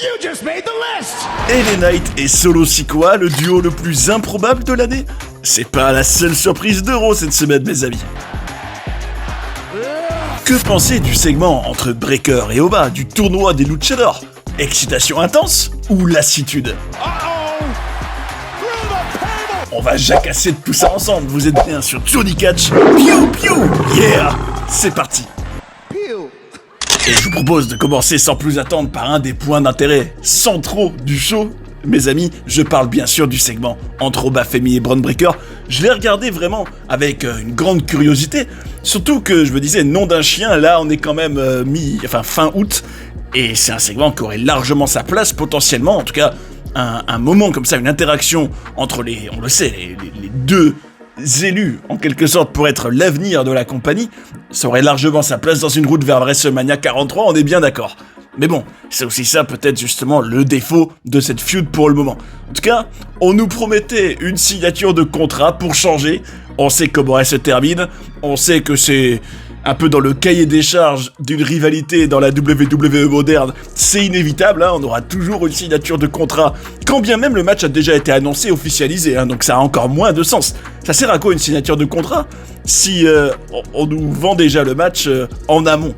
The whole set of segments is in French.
You just made the list! LA Knight et Solo Sikoa, le duo le plus improbable de l'année? C'est pas la seule surprise d'Euro cette semaine, mes amis. Que penser du segment entre Breakker et Oba du tournoi des Luchadors? Excitation intense ou lassitude? On va jacasser de tout ça ensemble, vous êtes bien sur Johnny Catch. Piou piou, yeah! C'est parti. Et je vous propose de commencer sans plus attendre par un des points d'intérêt centraux du show. Mes amis, je parle bien sûr du segment entre Obafemi et Bron Breakker. Je l'ai regardé vraiment avec une grande curiosité. Surtout que je me disais, nom d'un chien, là on est quand même fin août. Et c'est un segment qui aurait largement sa place potentiellement, en tout cas un moment comme ça, une interaction entre les deux élus en quelque sorte pour être l'avenir de la compagnie, ça aurait largement sa place dans une route vers WrestleMania 43, on est bien d'accord. Mais bon, c'est aussi ça peut-être justement le défaut de cette feud pour le moment. En tout cas, on nous promettait une signature de contrat pour changer, on sait comment elle se termine, on sait que c'est un peu dans le cahier des charges d'une rivalité dans la WWE moderne, c'est inévitable, hein, on aura toujours une signature de contrat, quand bien même le match a déjà été annoncé, officialisé, hein, donc ça a encore moins de sens. Ça sert à quoi une signature de contrat si on nous vend déjà le match en amont?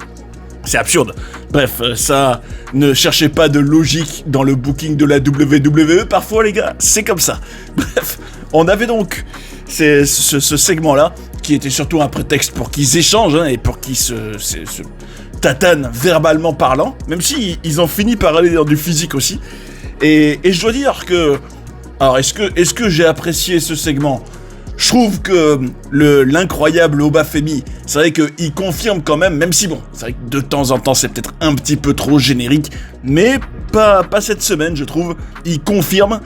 C'est absurde. Bref, ça, ne cherchez pas de logique dans le booking de la WWE, parfois les gars, c'est comme ça. Bref, on avait donc ce segment-là, qui était surtout un prétexte pour qu'ils échangent, hein, et pour qu'ils se tatanent verbalement parlant, même si ils ont fini par aller dans du physique aussi. Et je dois dire que... Alors, est-ce que j'ai apprécié ce segment ? Je trouve que l'incroyable Obafemi, c'est vrai qu'il confirme quand même si bon, c'est vrai que de temps en temps c'est peut-être un petit peu trop générique, mais pas cette semaine je trouve, il confirme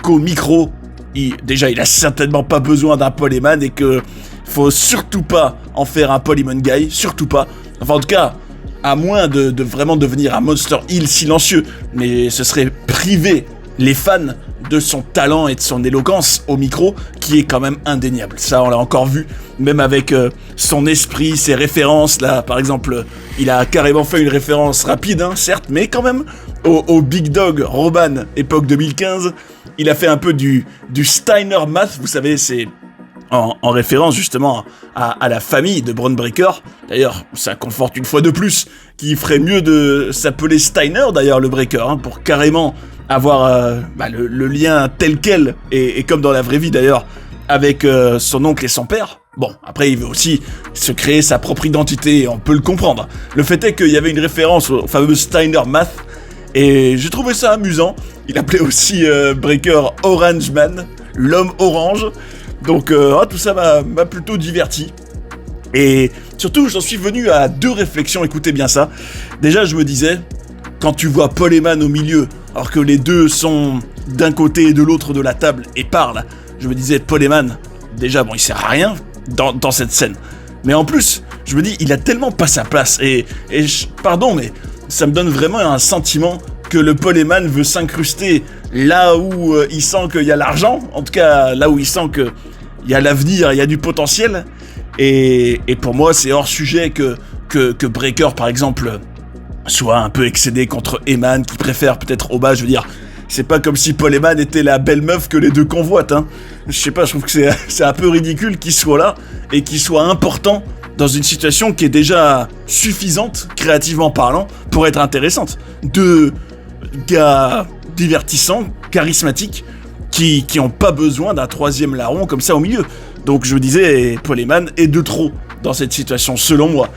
qu'au micro, il a certainement pas besoin d'un Paul Heyman et que faut surtout pas en faire un Paul Heyman guy, surtout pas, enfin en tout cas, à moins de vraiment devenir un Monster Heel silencieux, mais ce serait priver les fans de son talent et de son éloquence au micro, qui est quand même indéniable. Ça, on l'a encore vu, même avec son esprit, ses références. Là, par exemple, il a carrément fait une référence rapide, hein, certes, mais quand même, au Big Dog Roman, époque 2015. Il a fait un peu du Steiner Math, vous savez, c'est en référence justement à la famille de Bron Breakker. D'ailleurs, ça conforte une fois de plus qu'il ferait mieux de s'appeler Steiner, d'ailleurs, le Breakker, hein, pour carrément avoir le lien tel quel, et comme dans la vraie vie d'ailleurs, avec son oncle et son père. Bon, après il veut aussi se créer sa propre identité, on peut le comprendre. Le fait est qu'il y avait une référence au fameux Steiner Math, et j'ai trouvé ça amusant. Il appelait aussi Breakker Orange Man, l'homme orange. Donc tout ça m'a plutôt diverti. Et surtout, j'en suis venu à deux réflexions, écoutez bien ça. Déjà, je me disais, quand tu vois Paul Heyman au milieu, alors que les deux sont d'un côté et de l'autre de la table et parlent, je me disais, Paul Heyman, déjà, bon, il sert à rien dans cette scène. Mais en plus, je me dis, il a tellement pas sa place. Pardon, mais ça me donne vraiment un sentiment que le Paul Heyman veut s'incruster là où il sent qu'il y a l'argent, en tout cas, là où il sent qu'il y a l'avenir, il y a du potentiel. Et pour moi, c'est hors sujet que Breakker, par exemple, soit un peu excédé contre Heyman, qui préfère peut-être Oba. Je veux dire, c'est pas comme si Paul Heyman était la belle meuf que les deux convoitent, hein. Je sais pas, je trouve que c'est un peu ridicule qu'il soit là, et qu'il soit important dans une situation qui est déjà suffisante, créativement parlant, pour être intéressante. Deux gars divertissants, charismatiques, qui ont pas besoin d'un troisième larron comme ça au milieu. Donc je me disais, Paul Heyman est de trop dans cette situation, selon moi.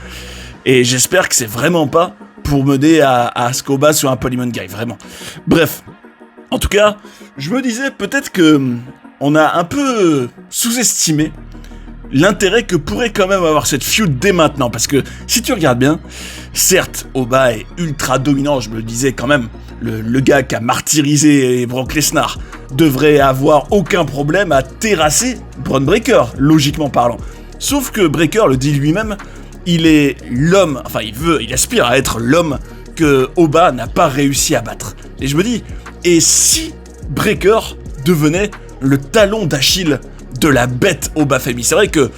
Et j'espère que c'est vraiment pas pour mener à ce qu'Oba soit un Paul Heyman guy, vraiment. Bref, en tout cas, je me disais peut-être que on a un peu sous-estimé l'intérêt que pourrait quand même avoir cette feud dès maintenant, parce que si tu regardes bien, certes, Oba est ultra dominant, je me le disais quand même, le gars qui a martyrisé Brock Lesnar devrait avoir aucun problème à terrasser Bron Breakker, logiquement parlant. Sauf que Breakker le dit lui-même, il est l'homme, enfin il aspire à être l'homme que Oba n'a pas réussi à battre. Et je me dis, et si Breakker devenait le talon d'Achille de la bête Obafemi? C'est vrai que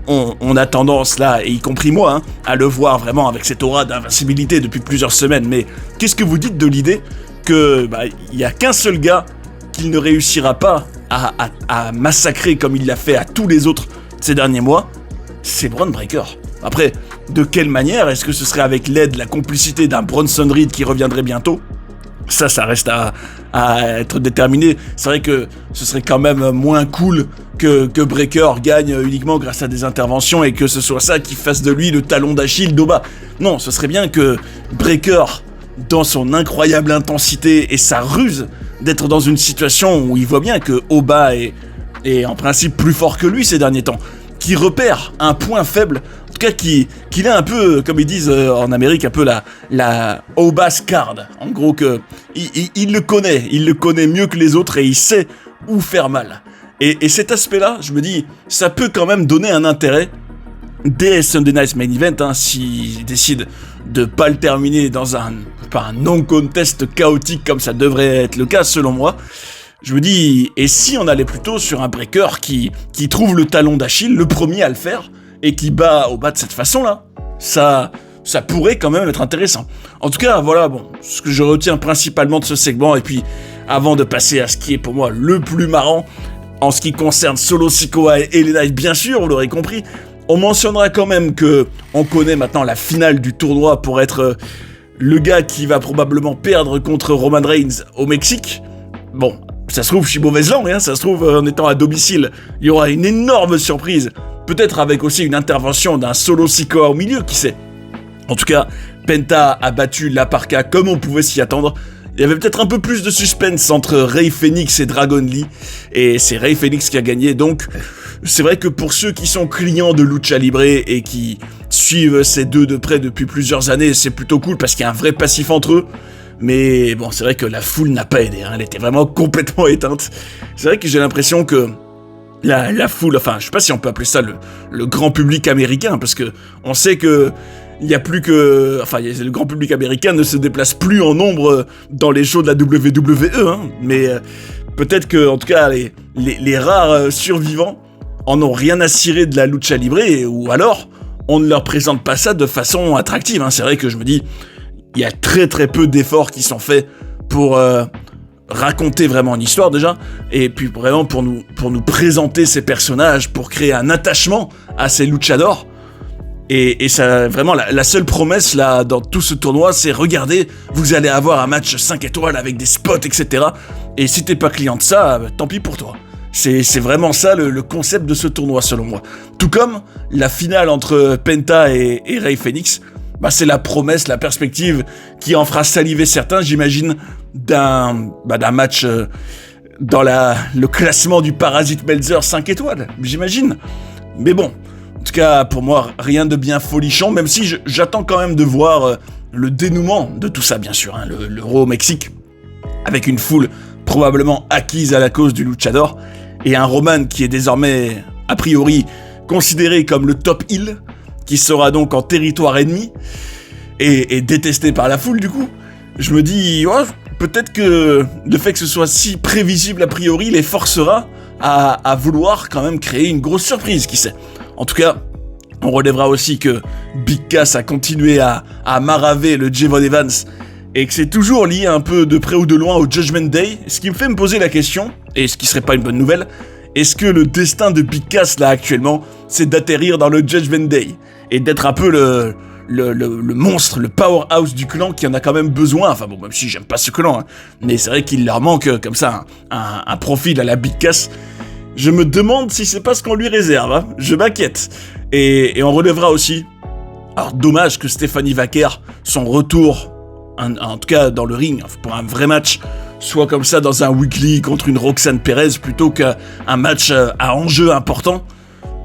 on a tendance là, et y compris moi, hein, à le voir vraiment avec cette aura d'invincibilité depuis plusieurs semaines, mais qu'est-ce que vous dites de l'idée que il y a qu'un seul gars qu'il ne réussira pas à massacrer comme il l'a fait à tous les autres ces derniers mois, c'est Bron Breakker. Après, de quelle manière? Est-ce que ce serait avec l'aide, la complicité d'un Bronson Reed qui reviendrait bientôt? Ça reste à être déterminé. C'est vrai que ce serait quand même moins cool que Breakker gagne uniquement grâce à des interventions et que ce soit ça qui fasse de lui le talon d'Achille d'Oba. Non, ce serait bien que Breakker, dans son incroyable intensité et sa ruse d'être dans une situation où il voit bien que Oba est en principe plus fort que lui ces derniers temps, qui repère un point faible, en tout cas qu'il a un peu, comme ils disent en Amérique, un peu la Oba's card. En gros, que il le connaît mieux que les autres et il sait où faire mal. Et cet aspect-là, je me dis, ça peut quand même donner un intérêt dès Sunday Night Main Event, s'il décide de pas le terminer dans un non-contest chaotique comme ça devrait être le cas selon moi. Je me dis, et si on allait plutôt sur un Breakker qui trouve le talon d'Achille, le premier à le faire, et qui bat Oba de cette façon-là, ça pourrait quand même être intéressant. En tout cas, voilà, ce que je retiens principalement de ce segment, et puis avant de passer à ce qui est pour moi le plus marrant, en ce qui concerne Solo Sikoa et LA Knight, bien sûr, vous l'aurez compris, on mentionnera quand même que on connaît maintenant la finale du tournoi pour être le gars qui va probablement perdre contre Roman Reigns au Mexique. Bon, ça se trouve, je suis mauvaise langue, ça se trouve, en étant à domicile, il y aura une énorme surprise, peut-être avec aussi une intervention d'un Solo Sikoa au milieu, qui sait. En tout cas, Penta a battu la Parka comme on pouvait s'y attendre. Il y avait peut-être un peu plus de suspense entre Rey Fenix et Dragon Lee, et c'est Rey Fenix qui a gagné, donc c'est vrai que pour ceux qui sont clients de Lucha Libre et qui suivent ces deux de près depuis plusieurs années, c'est plutôt cool parce qu'il y a un vrai passif entre eux. Mais bon, c'est vrai que la foule n'a pas aidé, elle était vraiment complètement éteinte. C'est vrai que j'ai l'impression que la foule, enfin, je sais pas si on peut appeler ça le grand public américain, parce que on sait que il y a plus que, enfin, le grand public américain ne se déplace plus en nombre dans les shows de la WWE, mais peut-être que, en tout cas, les rares survivants en ont rien à cirer de la lucha libre, ou alors on ne leur présente pas ça de façon attractive. C'est vrai que je me dis, il y a très très peu d'efforts qui sont faits pour raconter vraiment une histoire déjà, et puis vraiment pour nous présenter ces personnages, pour créer un attachement à ces luchadors. Et ça, vraiment, la seule promesse là dans tout ce tournoi, c'est regardez, vous allez avoir un match 5 étoiles avec des spots, etc. Et si t'es pas client de ça, tant pis pour toi. C'est vraiment ça le concept de ce tournoi selon moi. Tout comme la finale entre Penta et Rey Fenix, c'est la promesse, la perspective qui en fera saliver certains, j'imagine, d'un match dans le classement du Parasite Meltzer 5 étoiles, j'imagine. Mais bon, en tout cas, pour moi, rien de bien folichon, même si j'attends quand même de voir le dénouement de tout ça, bien sûr, le Raw au Mexique, avec une foule probablement acquise à la cause du luchador, et un Roman qui est désormais, a priori, considéré comme le top heel, qui sera donc en territoire ennemi, et détesté par la foule, du coup. Je me dis, peut-être que le fait que ce soit si prévisible a priori les forcera à vouloir quand même créer une grosse surprise, qui sait. En tout cas, on relèvera aussi que Big Cass a continué à maraver le Javon Evans et que c'est toujours lié un peu de près ou de loin au Judgment Day, ce qui me fait me poser la question, et ce qui serait pas une bonne nouvelle, est-ce que le destin de Big Cass là actuellement, c'est d'atterrir dans le Judgment Day et d'être un peu le monstre, le powerhouse du clan qui en a quand même besoin, enfin bon, même si j'aime pas ce clan, mais c'est vrai qu'il leur manque comme ça un profil à la Big Cass. Je me demande si c'est pas ce qu'on lui réserve, je m'inquiète. Et on relèvera aussi, alors dommage que Stephanie Vaquer, son retour, en tout cas dans le ring, pour un vrai match, soit comme ça dans un weekly contre une Roxanne Perez plutôt qu'un match à enjeu important.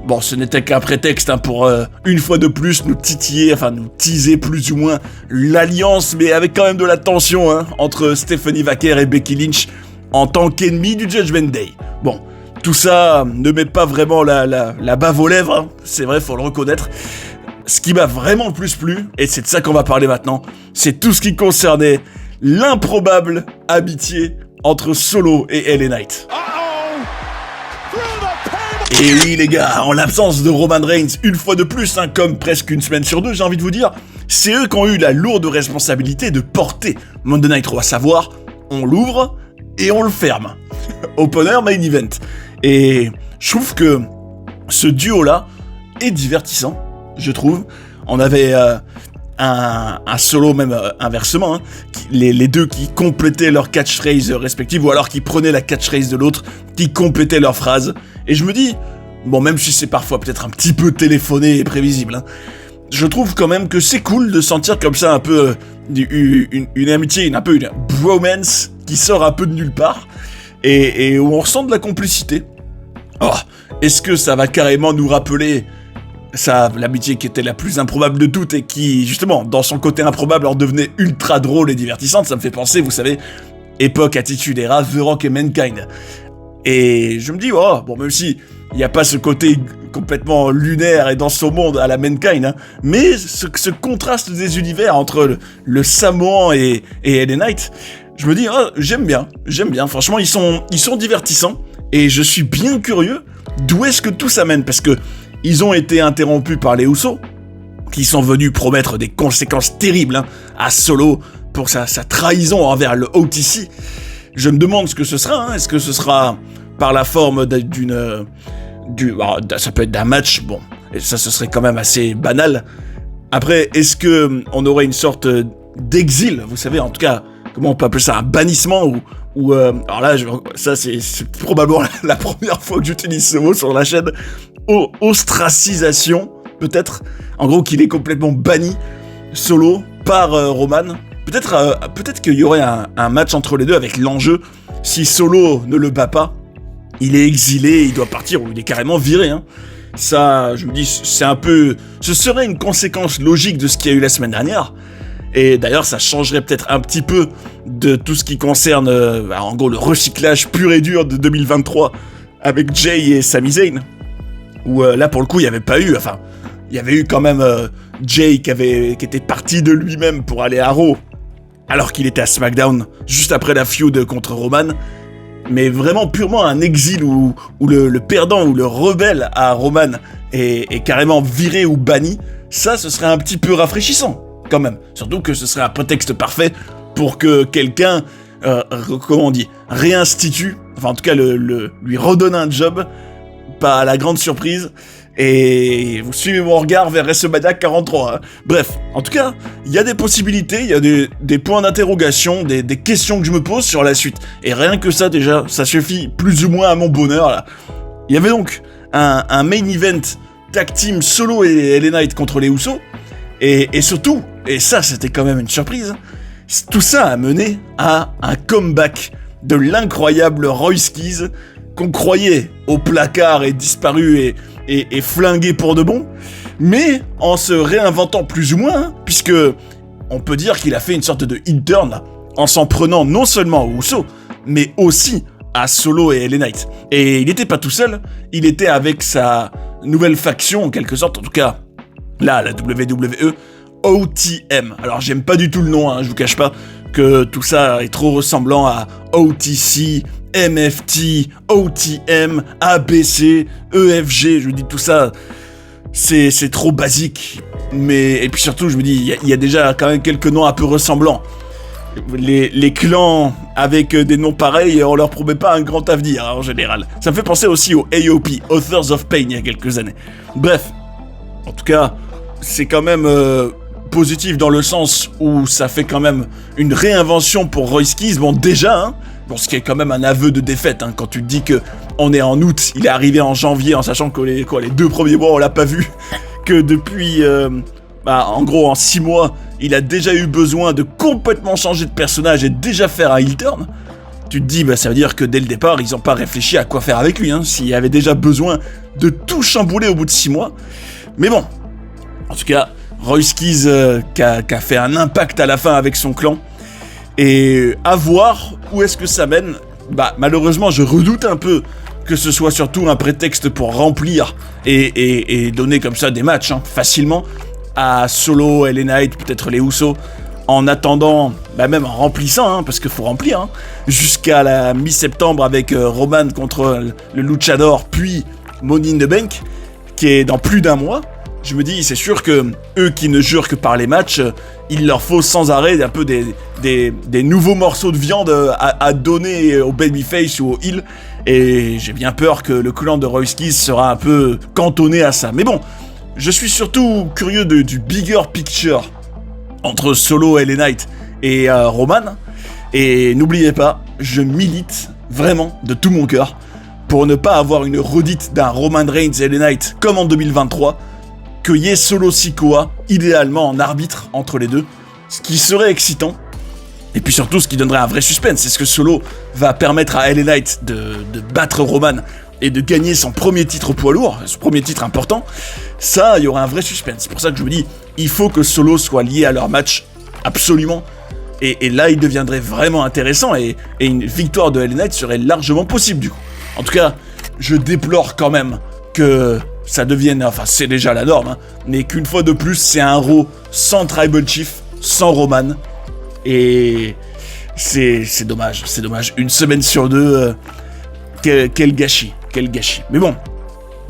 Bon, ce n'était qu'un prétexte pour une fois de plus nous titiller, enfin nous teaser plus ou moins l'alliance, mais avec quand même de la tension entre Stephanie Vaquer et Becky Lynch en tant qu'ennemis du Judgment Day. Bon, tout ça ne met pas vraiment la bave aux lèvres, c'est vrai, faut le reconnaître. Ce qui m'a vraiment le plus plu, et c'est de ça qu'on va parler maintenant, c'est tout ce qui concernait l'improbable amitié entre Solo et LA Knight. Et oui les gars, en l'absence de Roman Reigns, une fois de plus, comme presque une semaine sur deux, j'ai envie de vous dire, c'est eux qui ont eu la lourde responsabilité de porter Monday Night Raw, à savoir on l'ouvre et on le ferme. Opener, main event. Et je trouve que ce duo-là est divertissant, je trouve. On avait un solo, même inversement, hein, les deux qui complétaient leur catchphrase respective, ou alors qui prenaient la catchphrase de l'autre, qui complétaient leur phrase. Et je me dis, bon, même si c'est parfois peut-être un petit peu téléphoné et prévisible, hein, je trouve quand même que c'est cool de sentir comme ça un peu une amitié, un peu une bromance qui sort un peu de nulle part, et où on ressent de la complicité. Oh, est-ce que ça va carrément nous rappeler l'amitié qui était la plus improbable de toutes et qui, justement, dans son côté improbable, en devenait ultra drôle et divertissante? Ça me fait penser, vous savez, époque Attitude Era, The Rock et Mankind. Et je me dis, oh, bon, même si il n'y a pas ce côté complètement lunaire et dans son monde à la Mankind, hein, mais ce contraste des univers entre le Samoan et LA Knight, je me dis, oh, j'aime bien, franchement, ils sont divertissants, et je suis bien curieux d'où est-ce que tout ça mène, parce que ils ont été interrompus par les Usos, qui sont venus promettre des conséquences terribles, hein, à Solo pour sa trahison envers le OTC. Je me demande ce que ce sera, hein. Est-ce que ce sera par la forme ça peut être d'un match, bon, et ça ce serait quand même assez banal. Après, est-ce que on aurait une sorte d'exil, vous savez, en tout cas, comment on peut appeler ça, un bannissement, ou alors là, ça c'est probablement la première fois que j'utilise ce mot sur la chaîne, ostracisation, peut-être, en gros qu'il est complètement banni, Solo, par Roman. Peut-être qu'il y aurait un match entre les deux avec l'enjeu, si Solo ne le bat pas, il est exilé, il doit partir, ou il est carrément viré, hein. Ça, je me dis, ce serait une conséquence logique de ce qu'il y a eu la semaine dernière. Et d'ailleurs, ça changerait peut-être un petit peu de tout ce qui concerne, en gros, le recyclage pur et dur de 2023 avec Jay et Sami Zayn. Où là, pour le coup, il n'y avait pas eu, enfin, il y avait eu quand même Jay qui était parti de lui-même pour aller à Raw, alors qu'il était à SmackDown, juste après la feud contre Roman. Mais vraiment purement un exil où le perdant ou le rebelle à Roman est carrément viré ou banni, ça, ce serait un petit peu rafraîchissant, quand même. Surtout que ce serait un prétexte parfait pour que quelqu'un, réinstitue, enfin en tout cas lui redonne un job, pas à la grande surprise. Et vous suivez mon regard vers WrestleMania 43. Hein. Bref, en tout cas, il y a des possibilités, il y a des points d'interrogation, des questions que je me pose sur la suite. Et rien que ça, déjà, ça suffit plus ou moins à mon bonheur, là. Il y avait donc un main event tag team Solo et LA Knight contre les Usos. Et surtout, et ça c'était quand même une surprise, tout ça a mené à un comeback de l'incroyable Royce Keys, qu'on croyait au placard et disparu et flingué pour de bon, mais en se réinventant plus ou moins, hein, puisque on peut dire qu'il a fait une sorte de heel turn, là, en s'en prenant non seulement aux Usos, mais aussi à Solo et LA Knight. Et il n'était pas tout seul, il était avec sa nouvelle faction, en quelque sorte, en tout cas, là, la WWE, OTM. Alors, j'aime pas du tout le nom, hein, je vous cache pas que tout ça est trop ressemblant à OTC, MFT, OTM, ABC, EFG, je vous dis tout ça, c'est trop basique. Et puis surtout, je me dis, il y a déjà quand même quelques noms un peu ressemblants. Les clans avec des noms pareils, on leur promet pas un grand avenir, hein, en général. Ça me fait penser aussi au AOP, Authors of Pain, il y a quelques années. Bref, en tout cas, c'est quand même positif dans le sens où ça fait quand même une réinvention pour Royce Keys. Bon, déjà, hein, ce qui est quand même un aveu de défaite, hein, quand tu te dis que on est en août, il est arrivé en janvier, en sachant que les 2 premiers mois on l'a pas vu, que depuis, en gros en 6 mois, il a déjà eu besoin de complètement changer de personnage et déjà faire un heel turn. Tu te dis, ça veut dire que dès le départ, ils ont pas réfléchi à quoi faire avec lui, hein, s'il y avait déjà besoin de tout chambouler au bout de 6 mois. Mais bon, en tout cas, Royce Keys qui a fait un impact à la fin avec son clan. Et à voir où est-ce que ça mène. Malheureusement, je redoute un peu que ce soit surtout un prétexte pour remplir et donner comme ça des matchs, hein, facilement à Solo, LA Knight, peut-être les Usos, en attendant, même en remplissant, hein, parce qu'il faut remplir, hein, jusqu'à la mi-septembre avec Roman contre le Luchador, puis Money in the Bank, qui est dans plus d'1 mois. je me dis, c'est sûr que eux qui ne jurent que par les matchs, il leur faut sans arrêt un peu des nouveaux morceaux de viande à donner au babyface ou au heel. Et j'ai bien peur que le clan de Royskis sera un peu cantonné à ça. Mais bon, je suis surtout curieux du bigger picture entre Solo, LA Knight et Roman. Et n'oubliez pas, je milite vraiment de tout mon cœur pour ne pas avoir une redite d'un Roman Reigns et LA Knight comme en 2023, qu'il y ait Solo Sikoa idéalement en arbitre entre les deux, ce qui serait excitant. Et puis surtout, ce qui donnerait un vrai suspense, c'est ce que Solo va permettre à LA Knight de battre Roman et de gagner son premier titre poids lourd, son premier titre important. Ça, il y aura un vrai suspense. C'est pour ça que je me dis, il faut que Solo soit lié à leur match, absolument. Et là, il deviendrait vraiment intéressant et une victoire de LA Knight serait largement possible du coup. En tout cas, je déplore quand même que ça devienne, enfin c'est déjà la norme, mais qu'une fois de plus, c'est un Raw sans Tribal Chief, sans Roman. Et c'est dommage, c'est dommage. Une semaine sur deux, quel gâchis, quel gâchis. Mais bon,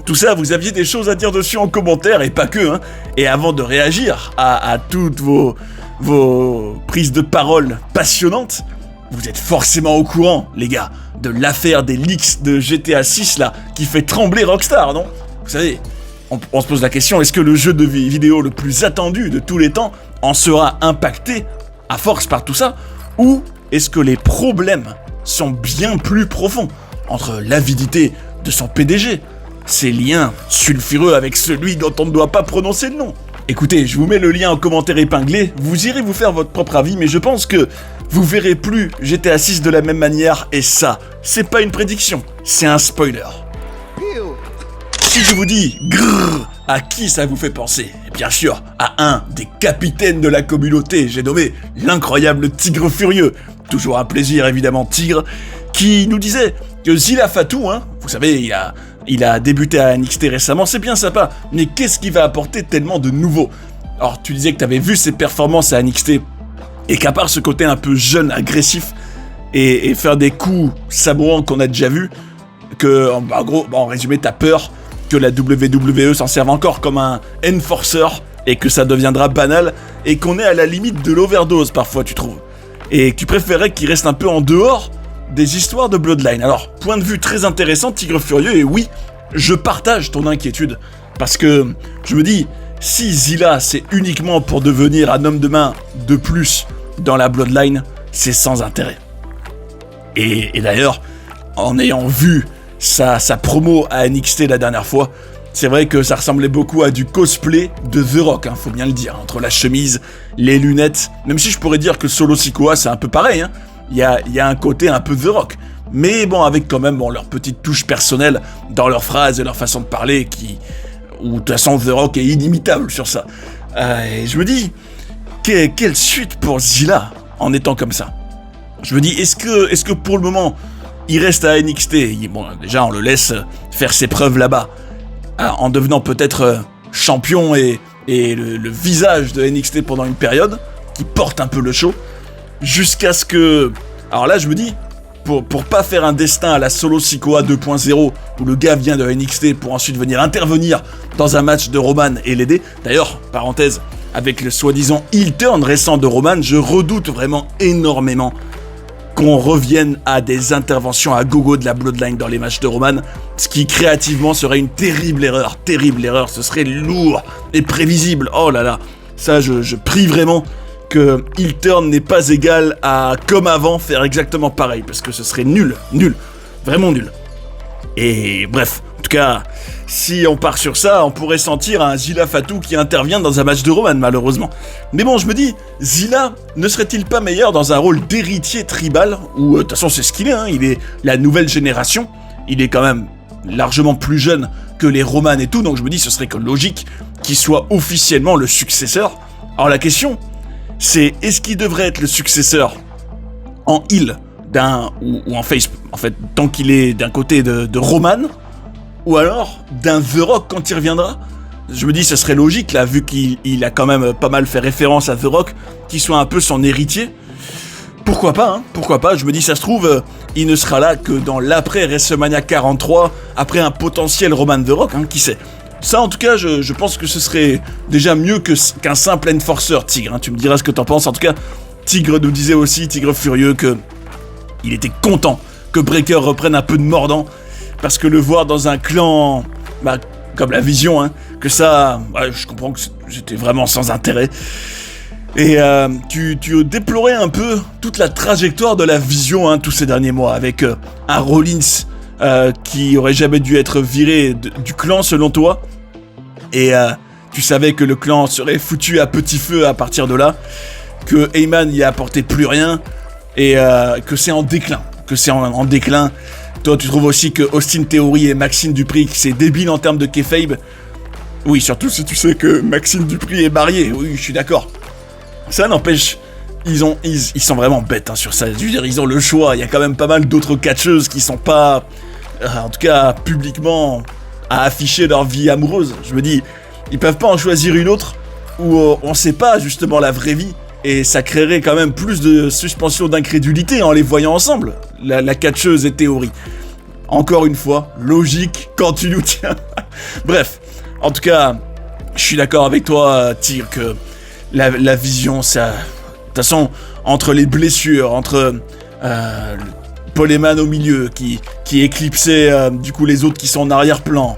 tout ça, vous aviez des choses à dire dessus en commentaire, et pas que, Et avant de réagir à toutes vos prises de parole passionnantes, vous êtes forcément au courant, les gars, de l'affaire des leaks de GTA 6, là, qui fait trembler Rockstar, non ? Vous savez, on se pose la question, est-ce que le jeu de vidéo le plus attendu de tous les temps en sera impacté à force par tout ça, ou est-ce que les problèmes sont bien plus profonds entre l'avidité de son PDG, ses liens sulfureux avec celui dont on ne doit pas prononcer le nom? Écoutez, je vous mets le lien en commentaire épinglé, vous irez vous faire votre propre avis, mais je pense que vous verrez plus GTA 6 de la même manière, et ça, c'est pas une prédiction, c'est un spoiler. Si je vous dis grrr, à qui ça vous fait penser? Bien sûr, à un des capitaines de la communauté, j'ai nommé l'incroyable Tigre Furieux, toujours un plaisir évidemment Tigre, qui nous disait que Zilla Fatou, vous savez, il a débuté à NXT récemment, c'est bien sympa, mais qu'est-ce qu'il va apporter tellement de nouveau? Alors tu disais que t'avais vu ses performances à NXT, et qu'à part ce côté un peu jeune, agressif, et faire des coups samourants qu'on a déjà vu, que en gros, en résumé, t'as peur que la WWE s'en serve encore comme un enforcer et que ça deviendra banal et qu'on est à la limite de l'overdose parfois, tu trouves. Et tu préférais qu'il reste un peu en dehors des histoires de Bloodline. Alors, point de vue très intéressant, Tigre Furieux, et oui, je partage ton inquiétude. Parce que je me dis, si Zilla c'est uniquement pour devenir un homme de main de plus dans la Bloodline, c'est sans intérêt. Et d'ailleurs, en ayant vu sa promo à NXT la dernière fois, c'est vrai que ça ressemblait beaucoup à du cosplay de The Rock, faut bien le dire, entre la chemise, les lunettes, même si je pourrais dire que Solo Sikoa c'est un peu pareil, il y a un côté un peu The Rock, mais bon, avec quand même leur petite touche personnelle dans leurs phrases et leur façon de parler, où de toute façon The Rock est inimitable sur ça. Et je me dis, quelle suite pour Zilla en étant comme ça? Je me dis, est-ce que pour le moment, il reste à NXT, bon, déjà on le laisse faire ses preuves là-bas, en devenant peut-être champion et le visage de NXT pendant une période, qui porte un peu le show, jusqu'à ce que... Alors là je me dis, pour pas faire un destin à la Solo Sikoa 2.0, où le gars vient de NXT pour ensuite venir intervenir dans un match de Roman et l'aider, d'ailleurs, parenthèse, avec le soi-disant heel turn récent de Roman, je redoute vraiment énormément qu'on revienne à des interventions à gogo de la Bloodline dans les matchs de Roman, ce qui créativement serait une terrible erreur, ce serait lourd et prévisible, oh là là, ça je prie vraiment que heel turn n'est pas égal à comme avant faire exactement pareil, parce que ce serait nul, vraiment nul. Et bref, en tout cas, si on part sur ça, on pourrait sentir un Zilla Fatou qui intervient dans un match de Roman, malheureusement. Mais bon, je me dis, Zilla ne serait-il pas meilleur dans un rôle d'héritier tribal, où de toute façon c'est ce qu'il est, il est la nouvelle génération, il est quand même largement plus jeune que les Roman et tout, donc je me dis ce serait que logique qu'il soit officiellement le successeur. Alors la question, c'est est-ce qu'il devrait être le successeur en heel ou en face, en fait, tant qu'il est d'un côté de Roman, ou alors d'un The Rock quand il reviendra? Je me dis ce serait logique là, vu qu'il a quand même pas mal fait référence à The Rock, qu'il soit un peu son héritier. Pourquoi pas, pourquoi pas, je me dis ça se trouve, il ne sera là que dans l'après WrestleMania 43, après un potentiel Roman The Rock, qui sait. Ça, en tout cas, je pense que ce serait déjà mieux qu'un simple enforcer, Tigre. Hein. Tu me diras ce que t'en penses. En tout cas, Tigre nous disait aussi, Tigre Furieux, que il était content que Breaker reprenne un peu de mordant, parce que le voir dans un clan, comme la Vision, hein, que ça, je comprends que j'étais vraiment sans intérêt. Et tu déplorais un peu toute la trajectoire de la Vision, hein, tous ces derniers mois, avec un Rollins qui aurait jamais dû être viré du clan selon toi, et tu savais que le clan serait foutu à petit feu à partir de là, que Heyman y apportait plus rien, et que c'est en déclin, en déclin. Toi tu trouves aussi que Austin Theory et Maxine Dupri, c'est débile en termes de kayfabe. Oui, surtout si tu sais que Maxine Dupri est mariée, oui je suis d'accord. Ça n'empêche, ils sont vraiment bêtes hein, sur ça. Je veux dire, ils ont le choix. Il y a quand même pas mal d'autres catcheuses qui sont pas, en tout cas publiquement, à afficher leur vie amoureuse. Je me dis, ils peuvent pas en choisir une autre où on sait pas justement la vraie vie. Et ça créerait quand même plus de suspension d'incrédulité en les voyant ensemble, la catcheuse et Théorie. Encore une fois, logique quand tu nous tiens. Bref, en tout cas, je suis d'accord avec toi, Tyr, que la Vision, ça... De toute façon, entre les blessures, entre Paul Heyman au milieu, qui éclipsait du coup les autres qui sont en arrière-plan,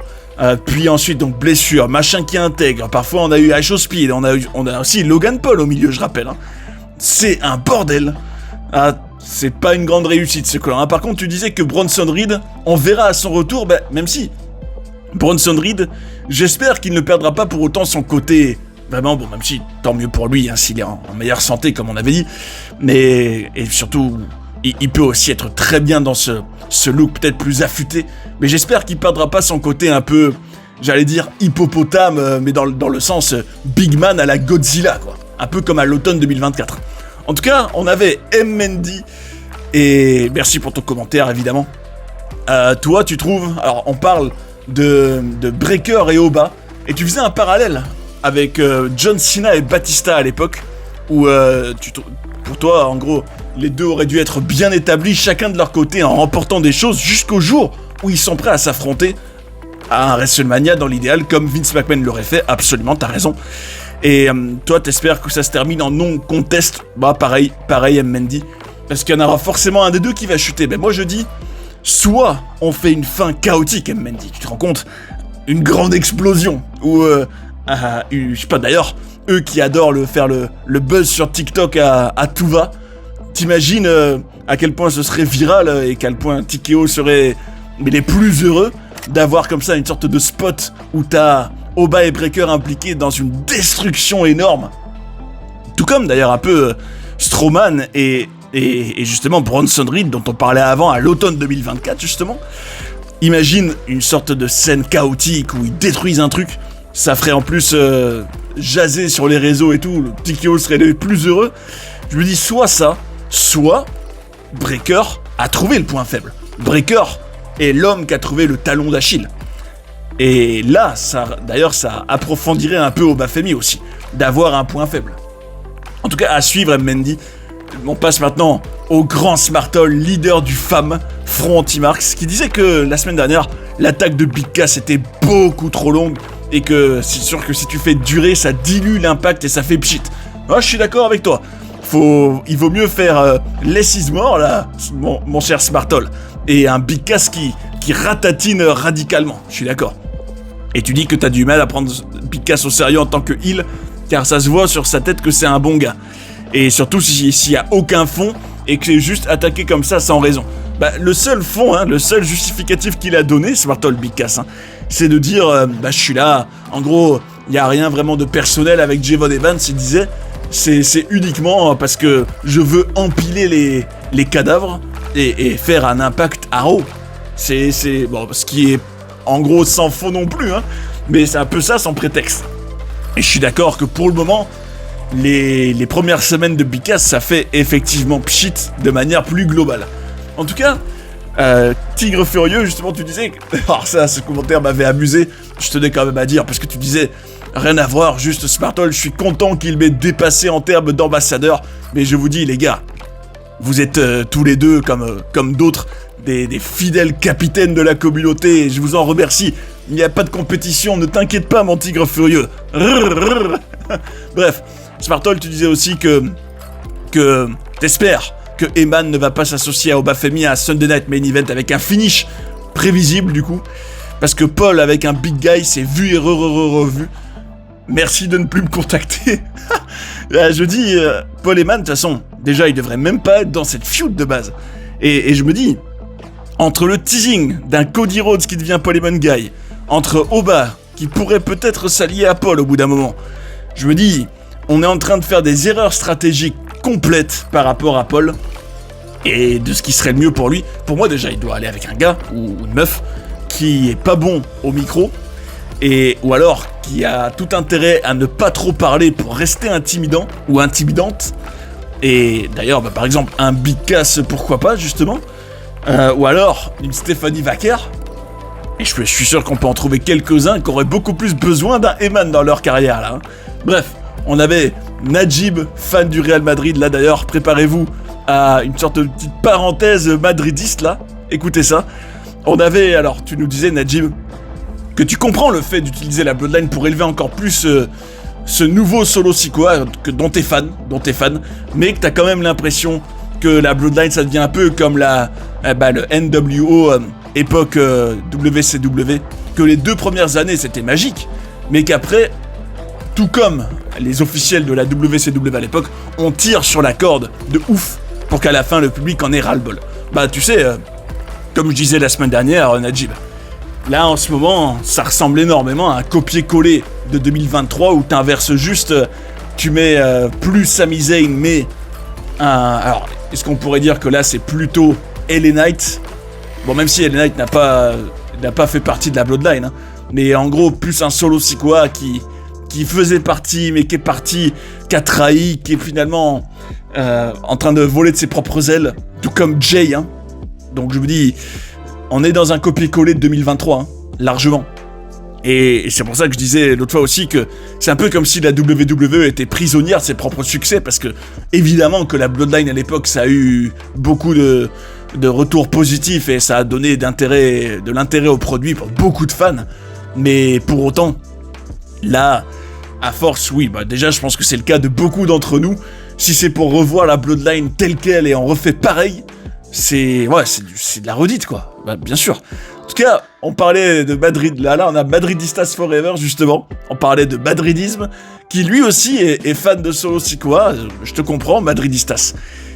puis ensuite donc blessure, machin qui intègre, parfois on a eu Ice Speed, on a aussi Logan Paul au milieu, je rappelle. Hein. C'est un bordel. C'est pas une grande réussite ce clan. Hein. Par contre, tu disais que Bronson Reed, on verra à son retour, même si Bronson Reed, j'espère qu'il ne perdra pas pour autant son côté... Vraiment, bon, même si, tant mieux pour lui, hein, s'il est en meilleure santé, comme on avait dit. Mais, et surtout, il peut aussi être très bien dans ce look peut-être plus affûté. Mais j'espère qu'il perdra pas son côté un peu, j'allais dire, hippopotame, mais dans le sens Big Man à la Godzilla, quoi. Un peu comme à l'automne 2024. En tout cas, on avait M. Mendy, et merci pour ton commentaire, évidemment. Toi, tu trouves... Alors, on parle de Breaker et Oba, et tu faisais un parallèle avec John Cena et Batista à l'époque, où pour toi, en gros, les deux auraient dû être bien établis, chacun de leur côté, en remportant des choses jusqu'au jour où ils sont prêts à s'affronter à un WrestleMania dans l'idéal, comme Vince McMahon l'aurait fait, absolument, t'as raison. Et toi, t'espères que ça se termine en non-contest, pareil, M. Mendy, parce qu'il y en aura forcément un des deux qui va chuter. Ben moi je dis, soit on fait une fin chaotique, M. Mendy, tu te rends compte, une grande explosion, ou... je sais pas d'ailleurs, eux qui adorent faire le buzz sur TikTok à tout va, t'imagines à quel point ce serait viral et à quel point TKO serait les plus heureux d'avoir comme ça une sorte de spot où t'as Oba et Breaker impliqués dans une destruction énorme. Tout comme d'ailleurs un peu Strowman et justement Bronson Reed dont on parlait avant à l'automne 2024 justement. Imagine une sorte de scène chaotique où ils détruisent un truc. Ça ferait en plus jaser sur les réseaux et tout, le TKO serait les plus heureux. Je me dis soit ça, soit Breaker a trouvé le point faible. Breaker est l'homme qui a trouvé le talon d'Achille. Et là, ça approfondirait un peu au Bafemi aussi, d'avoir un point faible. En tout cas, à suivre, M. Mendy. On passe maintenant au grand Smartol, leader du FAM, Front Anti-Marx, qui disait que la semaine dernière, l'attaque de Big Cass était beaucoup trop longue, et que c'est sûr que si tu fais durer, ça dilue l'impact et ça fait pchit. Moi, je suis d'accord avec toi. Il vaut mieux faire less is more, là, mon cher Smartol, et un Big Cass qui ratatine radicalement. Je suis d'accord. Et tu dis que t'as du mal à prendre Big Cass au sérieux en tant que heel, car ça se voit sur sa tête que c'est un bon gars. Et surtout s'il y a aucun fond, et que c'est juste attaqué comme ça sans raison. Le seul fond, le seul justificatif qu'il a donné, Smartol Big Cass, c'est de dire, je suis là, en gros, il n'y a rien vraiment de personnel avec Javon Evans, il disait, c'est uniquement parce que je veux empiler les cadavres et faire un impact à Raw. C'est bon, ce qui est en gros sans fond non plus, mais c'est un peu ça sans prétexte. Et je suis d'accord que pour le moment, les premières semaines de Big Cass, ça fait effectivement pchit de manière plus globale. En tout cas, Tigre Furieux, justement, tu disais... Alors ça, ce commentaire m'avait amusé, je tenais quand même à dire, parce que tu disais... Rien à voir, juste Smartol, je suis content qu'il m'ait dépassé en termes d'ambassadeur, mais je vous dis, les gars, vous êtes tous les deux, comme d'autres, des fidèles capitaines de la communauté, et je vous en remercie. Il n'y a pas de compétition, ne t'inquiète pas, mon tigre furieux. Bref, Smartol, tu disais aussi que t'espères que Eman ne va pas s'associer à Obafemi à Sunday Night Main Event avec un finish prévisible, du coup. Parce que Paul, avec un big guy, s'est vu et revu. Merci de ne plus me contacter. Je dis, Paul Heyman, de toute façon, déjà, il devrait même pas être dans cette feud de base. Et je me dis, entre le teasing d'un Cody Rhodes qui devient Paul Heyman guy, entre Oba, qui pourrait peut-être s'allier à Paul au bout d'un moment, je me dis, on est en train de faire des erreurs stratégiques complètes par rapport à Paul, et de ce qui serait le mieux pour lui. Pour moi, déjà, il doit aller avec un gars, ou une meuf, qui est pas bon au micro, ou alors qui a tout intérêt à ne pas trop parler pour rester intimidant ou intimidante. Et d'ailleurs, par exemple, un Big Cass, pourquoi pas, justement. Ou alors une Stephanie Vaquer. Et je suis sûr qu'on peut en trouver quelques-uns qui auraient beaucoup plus besoin d'un Heyman dans leur carrière, là. Bref, on avait Najib, fan du Real Madrid. Là, d'ailleurs, préparez-vous à une sorte de petite parenthèse madridiste, là. Écoutez ça. On avait, alors, tu nous disais, Najib, que tu comprends le fait d'utiliser la Bloodline pour élever encore plus ce nouveau Solo Sikoa dont t'es fan, mais que t'as quand même l'impression que la Bloodline, ça devient un peu comme le NWO époque WCW, que les 2 premières années, c'était magique, mais qu'après, tout comme les officiels de la WCW à l'époque, on tire sur la corde de ouf pour qu'à la fin, le public en ait ras-le-bol. Tu sais, comme je disais la semaine dernière, Najib, là, en ce moment, ça ressemble énormément à un copier-coller de 2023 où t'inverses juste, tu mets plus Sami Zayn, mais alors, est-ce qu'on pourrait dire que là, c'est plutôt LA Knight? Bon, même si LA Knight n'a pas fait partie de la Bloodline, hein, mais en gros, plus un Solo Sikoa qui faisait partie, mais qui est parti, qui a trahi, qui est finalement en train de voler de ses propres ailes, tout comme Jay, hein. Donc je me dis, on est dans un copier-coller de 2023, hein, largement. Et c'est pour ça que je disais l'autre fois aussi que c'est un peu comme si la WWE était prisonnière de ses propres succès, parce que évidemment que la Bloodline à l'époque, ça a eu beaucoup de retours positifs et ça a donné de l'intérêt au produit pour beaucoup de fans. Mais pour autant, là, à force, oui, déjà je pense que c'est le cas de beaucoup d'entre nous. Si c'est pour revoir la Bloodline telle qu'elle et on refait pareil, c'est de la redite, quoi. Bien sûr. En tout cas, on parlait de Madrid. Là, on a Madridistas Forever, justement. On parlait de madridisme, qui lui aussi est fan de Solo Sikoa. Je te comprends, Madridistas.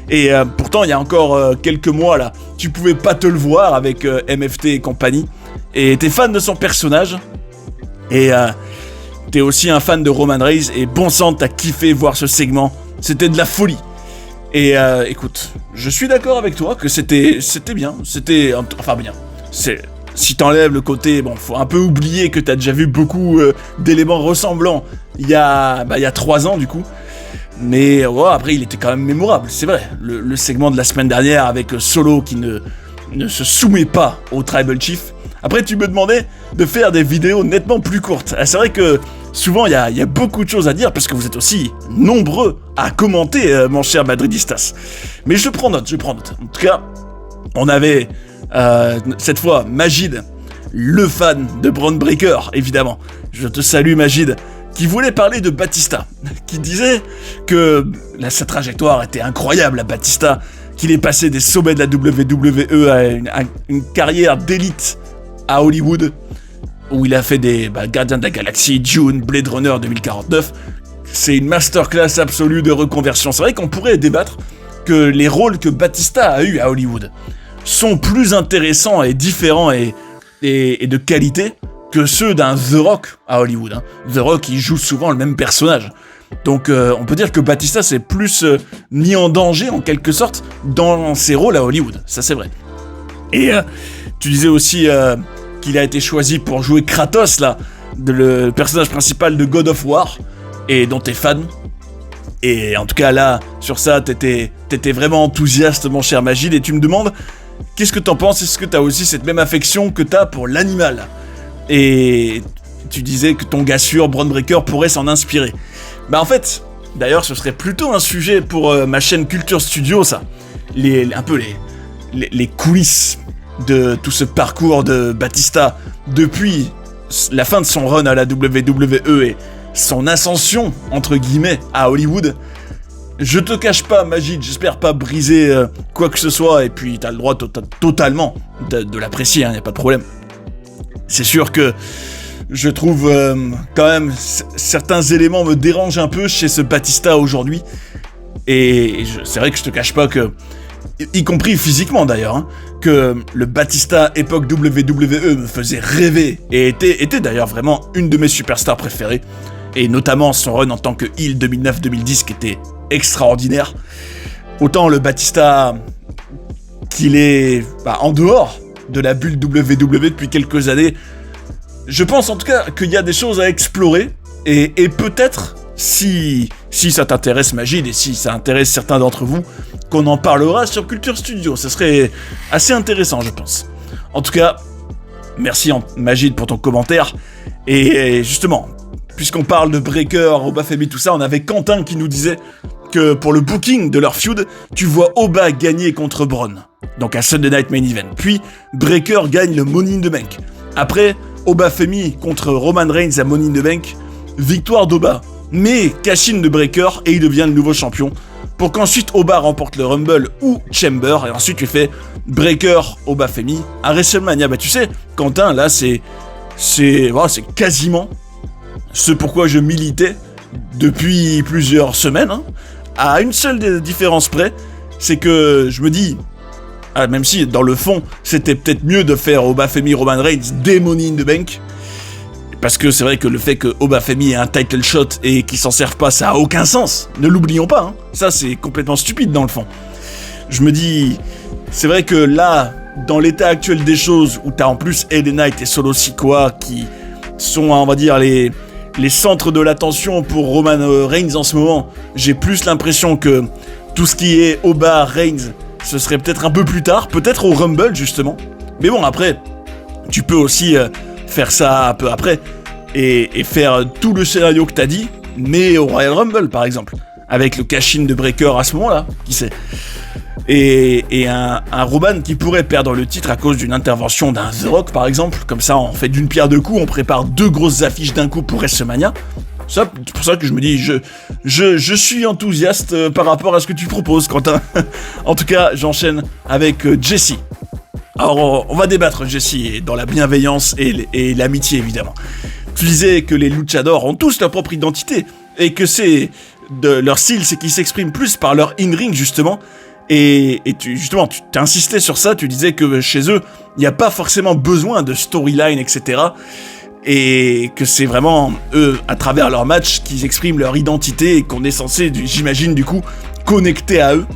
Et pourtant, il y a encore quelques mois, là, tu pouvais pas te le voir avec MFT et compagnie. Et t'es fan de son personnage. Et t'es aussi un fan de Roman Reigns. Et bon sang, t'as kiffé voir ce segment. C'était de la folie. Et écoute, je suis d'accord avec toi que c'était bien. Enfin bien. Si t'enlèves le côté, faut un peu oublier que t'as déjà vu beaucoup d'éléments ressemblants il y a 3 ans du coup. Mais après il était quand même mémorable, c'est vrai. Le segment de la semaine dernière avec Solo qui ne se soumet pas au Tribal Chief. Après tu me demandais de faire des vidéos nettement plus courtes. C'est vrai que souvent il y a beaucoup de choses à dire parce que vous êtes aussi nombreux à commenter, mon cher Madridistas. Mais je prends note. En tout cas, on avait cette fois Majid, le fan de Bron Breakker, évidemment. Je te salue Majid, qui voulait parler de Batista, qui disait que sa trajectoire était incroyable à Batista, qu'il est passé des sommets de la WWE à une carrière d'élite à Hollywood, où il a fait des Gardiens de la Galaxie, Dune, Blade Runner 2049. C'est une masterclass absolue de reconversion. C'est vrai qu'on pourrait débattre que les rôles que Batista a eu à Hollywood sont plus intéressants et différents et de qualité que ceux d'un The Rock à Hollywood. Hein. The Rock, il joue souvent le même personnage. Donc on peut dire que Batista s'est plus mis en danger, en quelque sorte, dans ses rôles à Hollywood. Ça, c'est vrai. Et tu disais aussi qu'il a été choisi pour jouer Kratos, là, le personnage principal de God of War, et dont t'es fan. Et en tout cas, là, sur ça, t'étais vraiment enthousiaste, mon cher Majid, et tu me demandes, qu'est-ce que t'en penses? Est-ce que t'as aussi cette même affection que t'as pour l'animal? Et tu disais que ton gars sûr, Bron Breakker, pourrait s'en inspirer. En fait, d'ailleurs, ce serait plutôt un sujet pour ma chaîne Culture Studio, ça. Un peu les coulisses de tout ce parcours de Batista depuis la fin de son run à la WWE et son ascension, entre guillemets, à Hollywood. Je te cache pas, Majid, j'espère pas briser quoi que ce soit, et puis t'as le droit totalement de l'apprécier, y a pas de problème. C'est sûr que je trouve quand même certains éléments me dérangent un peu chez ce Batista aujourd'hui, et c'est vrai que je te cache pas que, y compris physiquement d'ailleurs, que le Batista époque WWE me faisait rêver, et était d'ailleurs vraiment une de mes superstars préférées, et notamment son run en tant que heel 2009-2010 qui était extraordinaire. Autant le Batista qu'il est en dehors de la bulle WWE depuis quelques années, je pense en tout cas qu'il y a des choses à explorer, et peut-être si ça t'intéresse Majid, et si ça intéresse certains d'entre vous, qu'on en parlera sur Culture Studio. Ça serait assez intéressant, je pense. En tout cas, merci Majid pour ton commentaire, et justement, puisqu'on parle de Breaker, Oba Femi, tout ça, on avait Quentin qui nous disait que pour le booking de leur feud, tu vois Oba gagner contre Braun, donc à Sunday Night Main Event. Puis Breaker gagne le Money in the Bank. Après, Oba Femi contre Roman Reigns à Money in the Bank, victoire d'Oba, mais cash-in de Breaker et il devient le nouveau champion. Pour qu'ensuite Oba remporte le Rumble ou Chamber, et ensuite tu fais Breaker, Oba Femi à WrestleMania. Bah tu sais, Quentin, là c'est quasiment ce pourquoi je militais depuis plusieurs semaines, à une seule différence près, c'est que je me dis, même si dans le fond c'était peut-être mieux de faire Oba Femi Roman Reigns dès Money in the Bank, parce que c'est vrai que le fait que Oba Femi ait un title shot et qu'il s'en serve pas, ça a aucun sens, ne l'oublions pas, ça c'est complètement stupide dans le fond. Je me dis, c'est vrai que là, dans l'état actuel des choses, où t'as en plus LA Knight et Solo Sikoa qui sont, on va dire, les centres de l'attention pour Roman Reigns en ce moment, j'ai plus l'impression que tout ce qui est Oba Reigns, ce serait peut-être un peu plus tard, peut-être au Rumble justement. Mais bon, après, tu peux aussi faire ça un peu après, et faire tout le scénario que t'as dit, mais au Royal Rumble par exemple, avec le cash-in de Breaker à ce moment-là, qui sait. Et un Roman qui pourrait perdre le titre à cause d'une intervention d'un The Rock par exemple, comme ça on fait d'une pierre deux coups, on prépare deux grosses affiches d'un coup pour WrestleMania. Ça, c'est pour ça que je me dis, je suis enthousiaste par rapport à ce que tu proposes, Quentin. En tout cas, j'enchaîne avec Jesse. Alors on va débattre, Jesse, dans la bienveillance et l'amitié évidemment. Tu disais que les luchadors ont tous leur propre identité, et que leur style c'est qu'ils s'expriment plus par leur in-ring justement. Et tu t'insistais sur ça, tu disais que chez eux, il n'y a pas forcément besoin de storyline, etc. Et que c'est vraiment eux, à travers leur match, qu'ils expriment leur identité et qu'on est censé, j'imagine du coup, connecter à eux.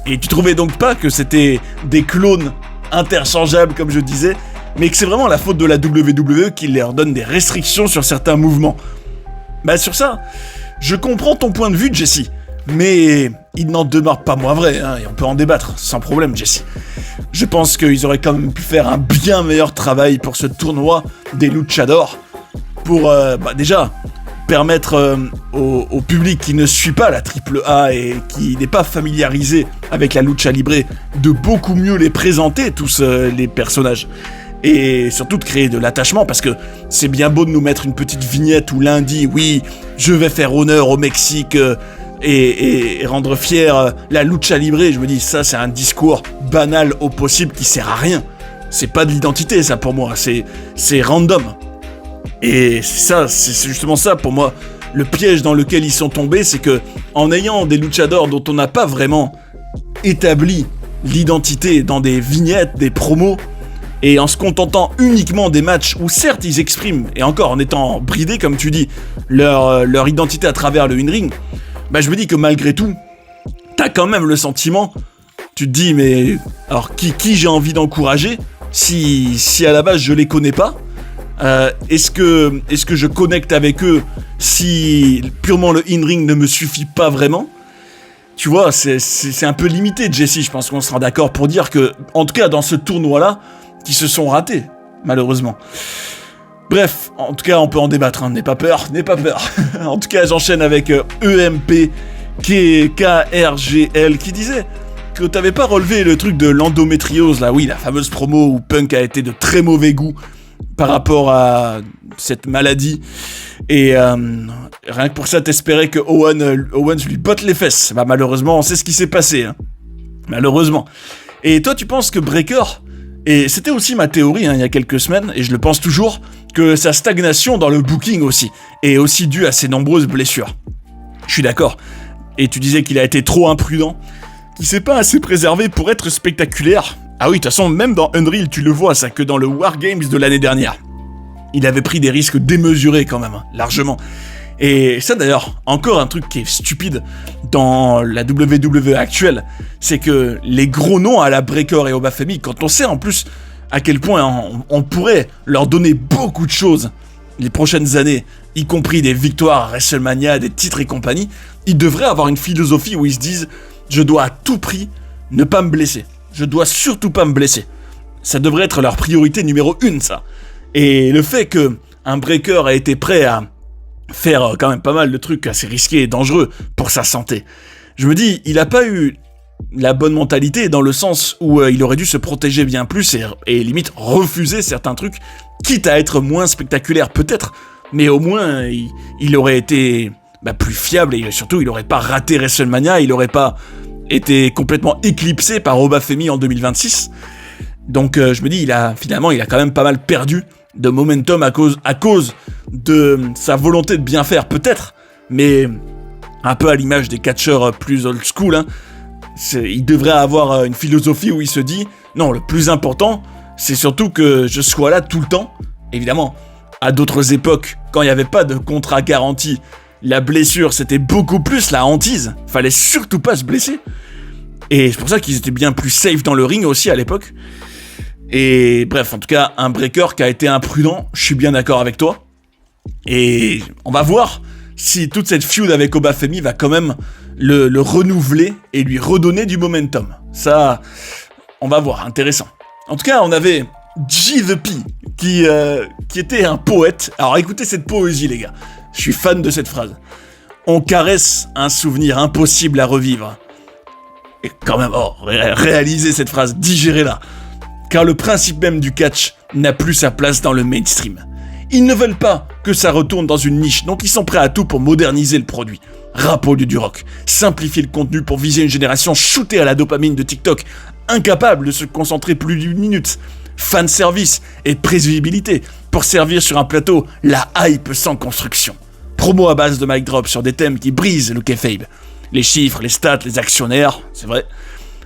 Et tu trouvais donc pas que c'était des clones interchangeables, comme je disais, mais que c'est vraiment la faute de la WWE qui leur donne des restrictions sur certains mouvements. Bah sur ça, je comprends ton point de vue, Jesse. Mais il n'en demeure pas moins vrai, et on peut en débattre, sans problème, Jesse. Je pense qu'ils auraient quand même pu faire un bien meilleur travail pour ce tournoi des luchadors, pour déjà permettre au public qui ne suit pas la AAA et qui n'est pas familiarisé avec la lucha libre de beaucoup mieux les présenter, tous les personnages. Et surtout de créer de l'attachement, parce que c'est bien beau de nous mettre une petite vignette où lundi, oui, je vais faire honneur au Mexique, et rendre fier la lucha libre. Je me dis, ça c'est un discours banal au possible qui sert à rien. C'est pas de l'identité ça pour moi, c'est random. Et c'est justement ça pour moi, le piège dans lequel ils sont tombés, c'est que en ayant des luchadors dont on n'a pas vraiment établi l'identité dans des vignettes, des promos, et en se contentant uniquement des matchs où certes ils expriment, et encore en étant bridés comme tu dis, leur identité à travers le in-ring, bah je me dis que malgré tout, t'as quand même le sentiment, tu te dis mais alors qui j'ai envie d'encourager si à la base je les connais pas, est-ce que je connecte avec eux si purement le in-ring ne me suffit pas vraiment? Tu vois, c'est un peu limité, Jesse, je pense qu'on sera d'accord pour dire que, en tout cas dans ce tournoi-là, qui se sont ratés, malheureusement. Bref, en tout cas, on peut en débattre, n'aie pas peur. En tout cas, j'enchaîne avec EMP, KRGL, qui disait que t'avais pas relevé le truc de l'endométriose, là, oui, la fameuse promo où Punk a été de très mauvais goût par rapport à cette maladie. Et rien que pour ça, t'espérais que Owens lui botte les fesses. Bah malheureusement, on sait ce qui s'est passé. Hein. Malheureusement. Et toi, tu penses que Breakker, et c'était aussi ma théorie il y a quelques semaines, et je le pense toujours, que sa stagnation dans le booking aussi est aussi due à ses nombreuses blessures. Je suis d'accord. Et tu disais qu'il a été trop imprudent, qu'il s'est pas assez préservé pour être spectaculaire. Ah oui, de toute façon, même dans Unreal, tu le vois ça, que dans le Wargames de l'année dernière. Il avait pris des risques démesurés quand même, largement. Et ça d'ailleurs, encore un truc qui est stupide dans la WWE actuelle, c'est que les gros noms à la Breakker et Obafemi, quand on sait en plus à quel point on pourrait leur donner beaucoup de choses les prochaines années, y compris des victoires à WrestleMania, des titres et compagnie, ils devraient avoir une philosophie où ils se disent « Je dois à tout prix ne pas me blesser. Je dois surtout pas me blesser. » Ça devrait être leur priorité numéro 1, ça. Et le fait qu'un Breakker a été prêt à faire quand même pas mal de trucs assez risqués et dangereux pour sa santé, je me dis, il a pas eu la bonne mentalité dans le sens où il aurait dû se protéger bien plus et limite refuser certains trucs, quitte à être moins spectaculaire peut-être, mais au moins il aurait été plus fiable et surtout il aurait pas raté WrestleMania, il aurait pas été complètement éclipsé par Obafemi en 2026. Donc je me dis, il a quand même pas mal perdu de momentum à cause de sa volonté de bien faire peut-être, mais un peu à l'image des catcheurs plus old school, hein. Il devrait avoir une philosophie où il se dit non, le plus important c'est surtout que je sois là tout le temps. Évidemment, à d'autres époques, quand il n'y avait pas de contrat garanti, la blessure c'était beaucoup plus la hantise, fallait surtout pas se blesser, et c'est pour ça qu'ils étaient bien plus safe dans le ring aussi à l'époque. Et bref, en tout cas, un Breakker qui a été imprudent, je suis bien d'accord avec toi. Et on va voir si toute cette feud avec Obafemi va quand même le renouveler et lui redonner du momentum. Ça, on va voir, intéressant. En tout cas, on avait G The P qui était un poète. Alors écoutez cette poésie, les gars. Je suis fan de cette phrase. On caresse un souvenir impossible à revivre. Et quand même, réalisez cette phrase, digérez-la. Car le principe même du catch n'a plus sa place dans le mainstream. Ils ne veulent pas que ça retourne dans une niche, donc ils sont prêts à tout pour moderniser le produit. Rap au lieu du rock, simplifier le contenu pour viser une génération shootée à la dopamine de TikTok, incapable de se concentrer plus d'une minute. Fanservice et prévisibilité pour servir sur un plateau la hype sans construction. Promo à base de mic drop sur des thèmes qui brisent le kayfabe. Les chiffres, les stats, les actionnaires, c'est vrai.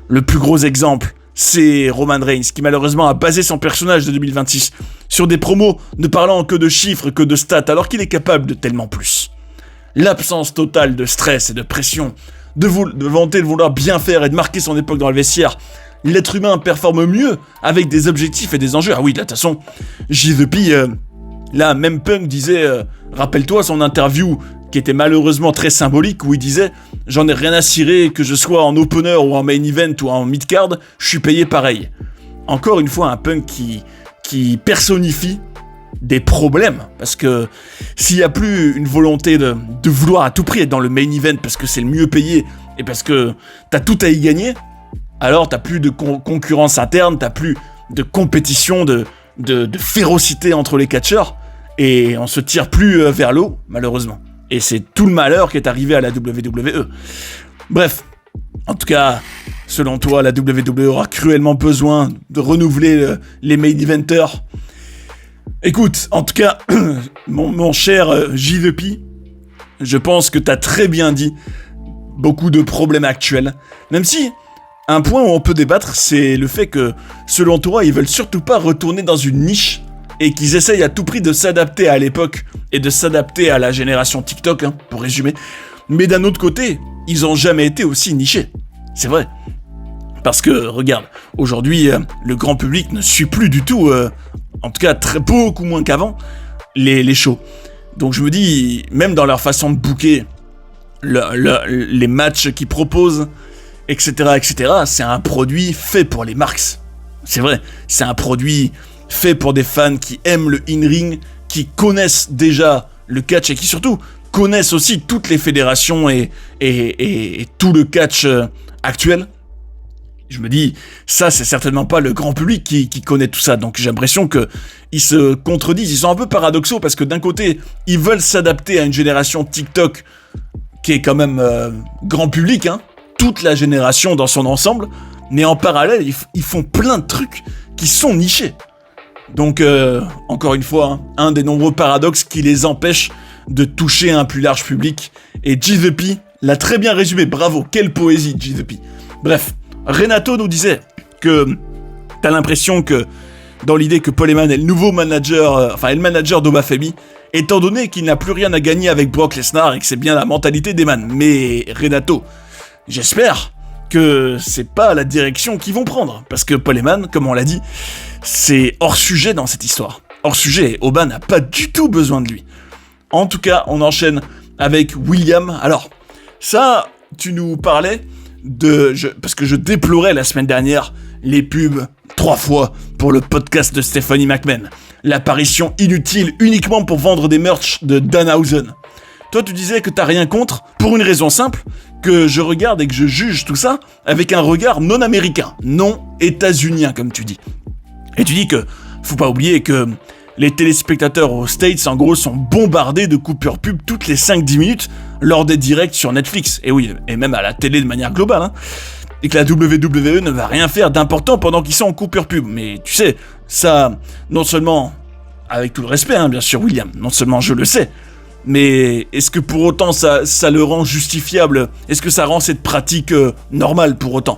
Le plus gros exemple, c'est Roman Reigns qui malheureusement a basé son personnage de 2026 sur des promos ne parlant que de chiffres, que de stats, alors qu'il est capable de tellement plus. L'absence totale de stress et de pression, de volonté de vouloir bien faire et de marquer son époque dans le vestiaire. L'être humain performe mieux avec des objectifs et des enjeux. Ah oui, de toute façon, J.V.P. Là, même Punk disait, rappelle-toi son interview qui était malheureusement très symbolique, où il disait « J'en ai rien à cirer, que je sois en opener ou en main event ou en mid-card, je suis payé pareil. » Encore une fois, un Punk qui personnifie des problèmes, parce que s'il n'y a plus une volonté de vouloir à tout prix être dans le main event parce que c'est le mieux payé et parce que t'as tout à y gagner, alors t'as plus de concurrence interne, t'as plus de compétition, de férocité entre les catcheurs, et on se tire plus vers le haut, malheureusement. Et c'est tout le malheur qui est arrivé à la WWE. Bref, en tout cas, selon toi, la WWE aura cruellement besoin de renouveler les main eventers. Écoute, en tout cas, mon cher J.V.P., je pense que t'as très bien dit beaucoup de problèmes actuels. Même si, un point où on peut débattre, c'est le fait que, selon toi, ils veulent surtout pas retourner dans une niche et qu'ils essayent à tout prix de s'adapter à l'époque et de s'adapter à la génération TikTok, hein, pour résumer. Mais d'un autre côté, ils ont jamais été aussi nichés. C'est vrai. Parce que, regarde, aujourd'hui, le grand public ne suit plus du tout, en tout cas beaucoup moins qu'avant, les shows. Donc je me dis, même dans leur façon de booker les matchs qu'ils proposent, etc., c'est un produit fait pour les marques. C'est vrai, c'est un produit fait pour des fans qui aiment le in-ring, qui connaissent déjà le catch et qui surtout connaissent aussi toutes les fédérations et tout le catch actuel. Je me dis, ça, c'est certainement pas le grand public qui connaît tout ça. Donc j'ai l'impression que ils se contredisent. Ils sont un peu paradoxaux parce que d'un côté, ils veulent s'adapter à une génération TikTok qui est quand même grand public, hein, toute la génération dans son ensemble. Mais en parallèle, ils font plein de trucs qui sont nichés. Donc, encore une fois, hein, un des nombreux paradoxes qui les empêchent de toucher un plus large public. Et G-The-P l'a très bien résumé. Bravo, quelle poésie, G-The-P. Bref. Renato nous disait que t'as l'impression que, dans l'idée que Paul Heyman est le nouveau manager, est le manager d'Obafemi, étant donné qu'il n'a plus rien à gagner avec Brock Lesnar et que c'est bien la mentalité d'Heyman. Mais Renato, j'espère que c'est pas la direction qu'ils vont prendre, parce que Paul Heyman, comme on l'a dit, c'est hors sujet dans cette histoire. Hors sujet, Oba n'a pas du tout besoin de lui. En tout cas, on enchaîne avec William. Alors, ça, tu nous parlais parce que je déplorais la semaine dernière les pubs 3 fois pour le podcast de Stephanie McMahon. L'apparition inutile uniquement pour vendre des merch de Danhausen. Toi, tu disais que t'as rien contre, pour une raison simple, que je regarde et que je juge tout ça avec un regard non américain, non états-unien, comme tu dis. Et tu dis que, faut pas oublier que les téléspectateurs aux States, en gros, sont bombardés de coupures pub toutes les 5-10 minutes lors des directs sur Netflix. Et oui, et même à la télé de manière globale, hein. Et que la WWE ne va rien faire d'important pendant qu'ils sont en coupure pub. Mais tu sais, ça, non seulement, avec tout le respect, hein, bien sûr, William, non seulement je le sais, mais est-ce que pour autant ça le rend justifiable? Est-ce que ça rend cette pratique normale pour autant?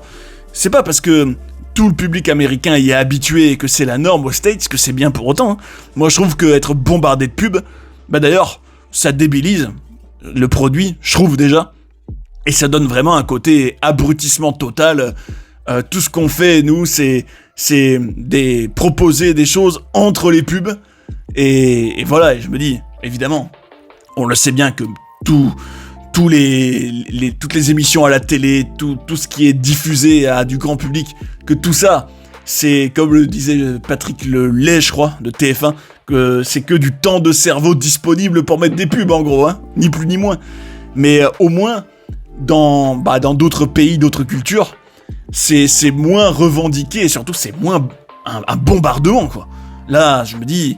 C'est pas parce que tout le public américain y est habitué et que c'est la norme aux States que c'est bien pour autant, hein. Moi je trouve qu'être bombardé de pubs, d'ailleurs, ça débilise le produit, je trouve déjà, et ça donne vraiment un côté abrutissement total. Tout ce qu'on fait, nous, c'est proposer des choses entre les pubs, et voilà, et je me dis, évidemment, on le sait bien que toutes les émissions à la télé, tout ce qui est diffusé à du grand public, que tout ça, c'est comme le disait Patrick Lelay, je crois, de TF1, que c'est que du temps de cerveau disponible pour mettre des pubs, en gros, hein, ni plus ni moins. Mais au moins, dans d'autres pays, d'autres cultures, c'est moins revendiqué, et surtout, c'est moins un bombardement, quoi. Là, je me dis,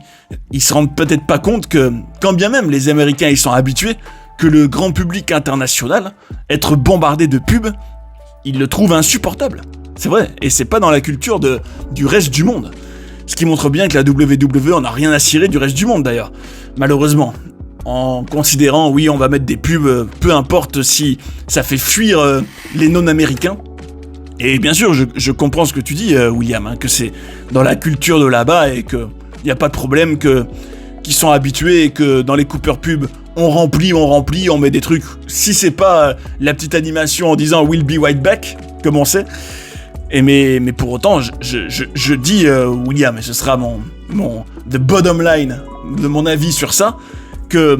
ils se rendent peut-être pas compte que, quand bien même les Américains ils sont habitués, que le grand public international, être bombardé de pubs, ils le trouvent insupportable. C'est vrai, et c'est pas dans la culture du reste du monde. Ce qui montre bien que la WWE en a rien à cirer du reste du monde d'ailleurs, malheureusement. En considérant, oui, on va mettre des pubs, peu importe si ça fait fuir les non-américains. Et bien sûr, je comprends ce que tu dis, William, hein, que c'est dans la culture de là-bas et qu'il n'y a pas de problème qu'ils sont habitués et que dans les coupeurs pubs, on remplit, on met des trucs. Si c'est pas la petite animation en disant « We'll be right back », comme on sait. Mais pour autant, je dis, William, et ce sera the bottom line de mon avis sur ça, que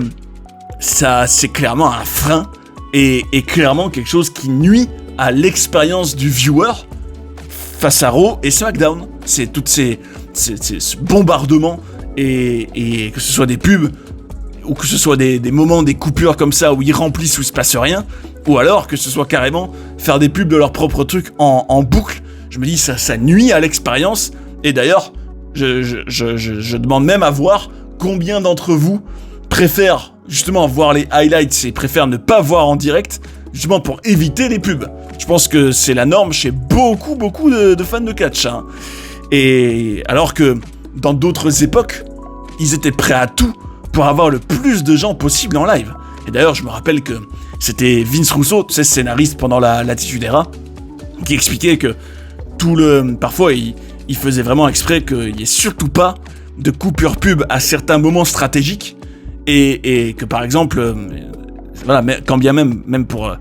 ça, c'est clairement un frein et clairement quelque chose qui nuit à l'expérience du viewer face à Raw et SmackDown. C'est toutes ce bombardement et que ce soit des pubs ou que ce soit des moments, des coupures comme ça où ils remplissent où il se passe rien, ou alors que ce soit carrément faire des pubs de leurs propres trucs en boucle. Je me dis ça nuit à l'expérience. Et d'ailleurs, je demande même à voir combien d'entre vous préfèrent justement voir les highlights et préfèrent ne pas voir en direct, justement pour éviter les pubs. Je pense que c'est la norme chez beaucoup de fans de catch, hein. Et alors que dans d'autres époques, ils étaient prêts à tout pour avoir le plus de gens possible en live. Et d'ailleurs, je me rappelle que c'était Vince Russo, tu sais, scénariste pendant l'Attitude Era, qui expliquait que parfois, il faisait vraiment exprès qu'il n'y ait surtout pas de coupure pub à certains moments stratégiques, et que par exemple, voilà, quand bien même pour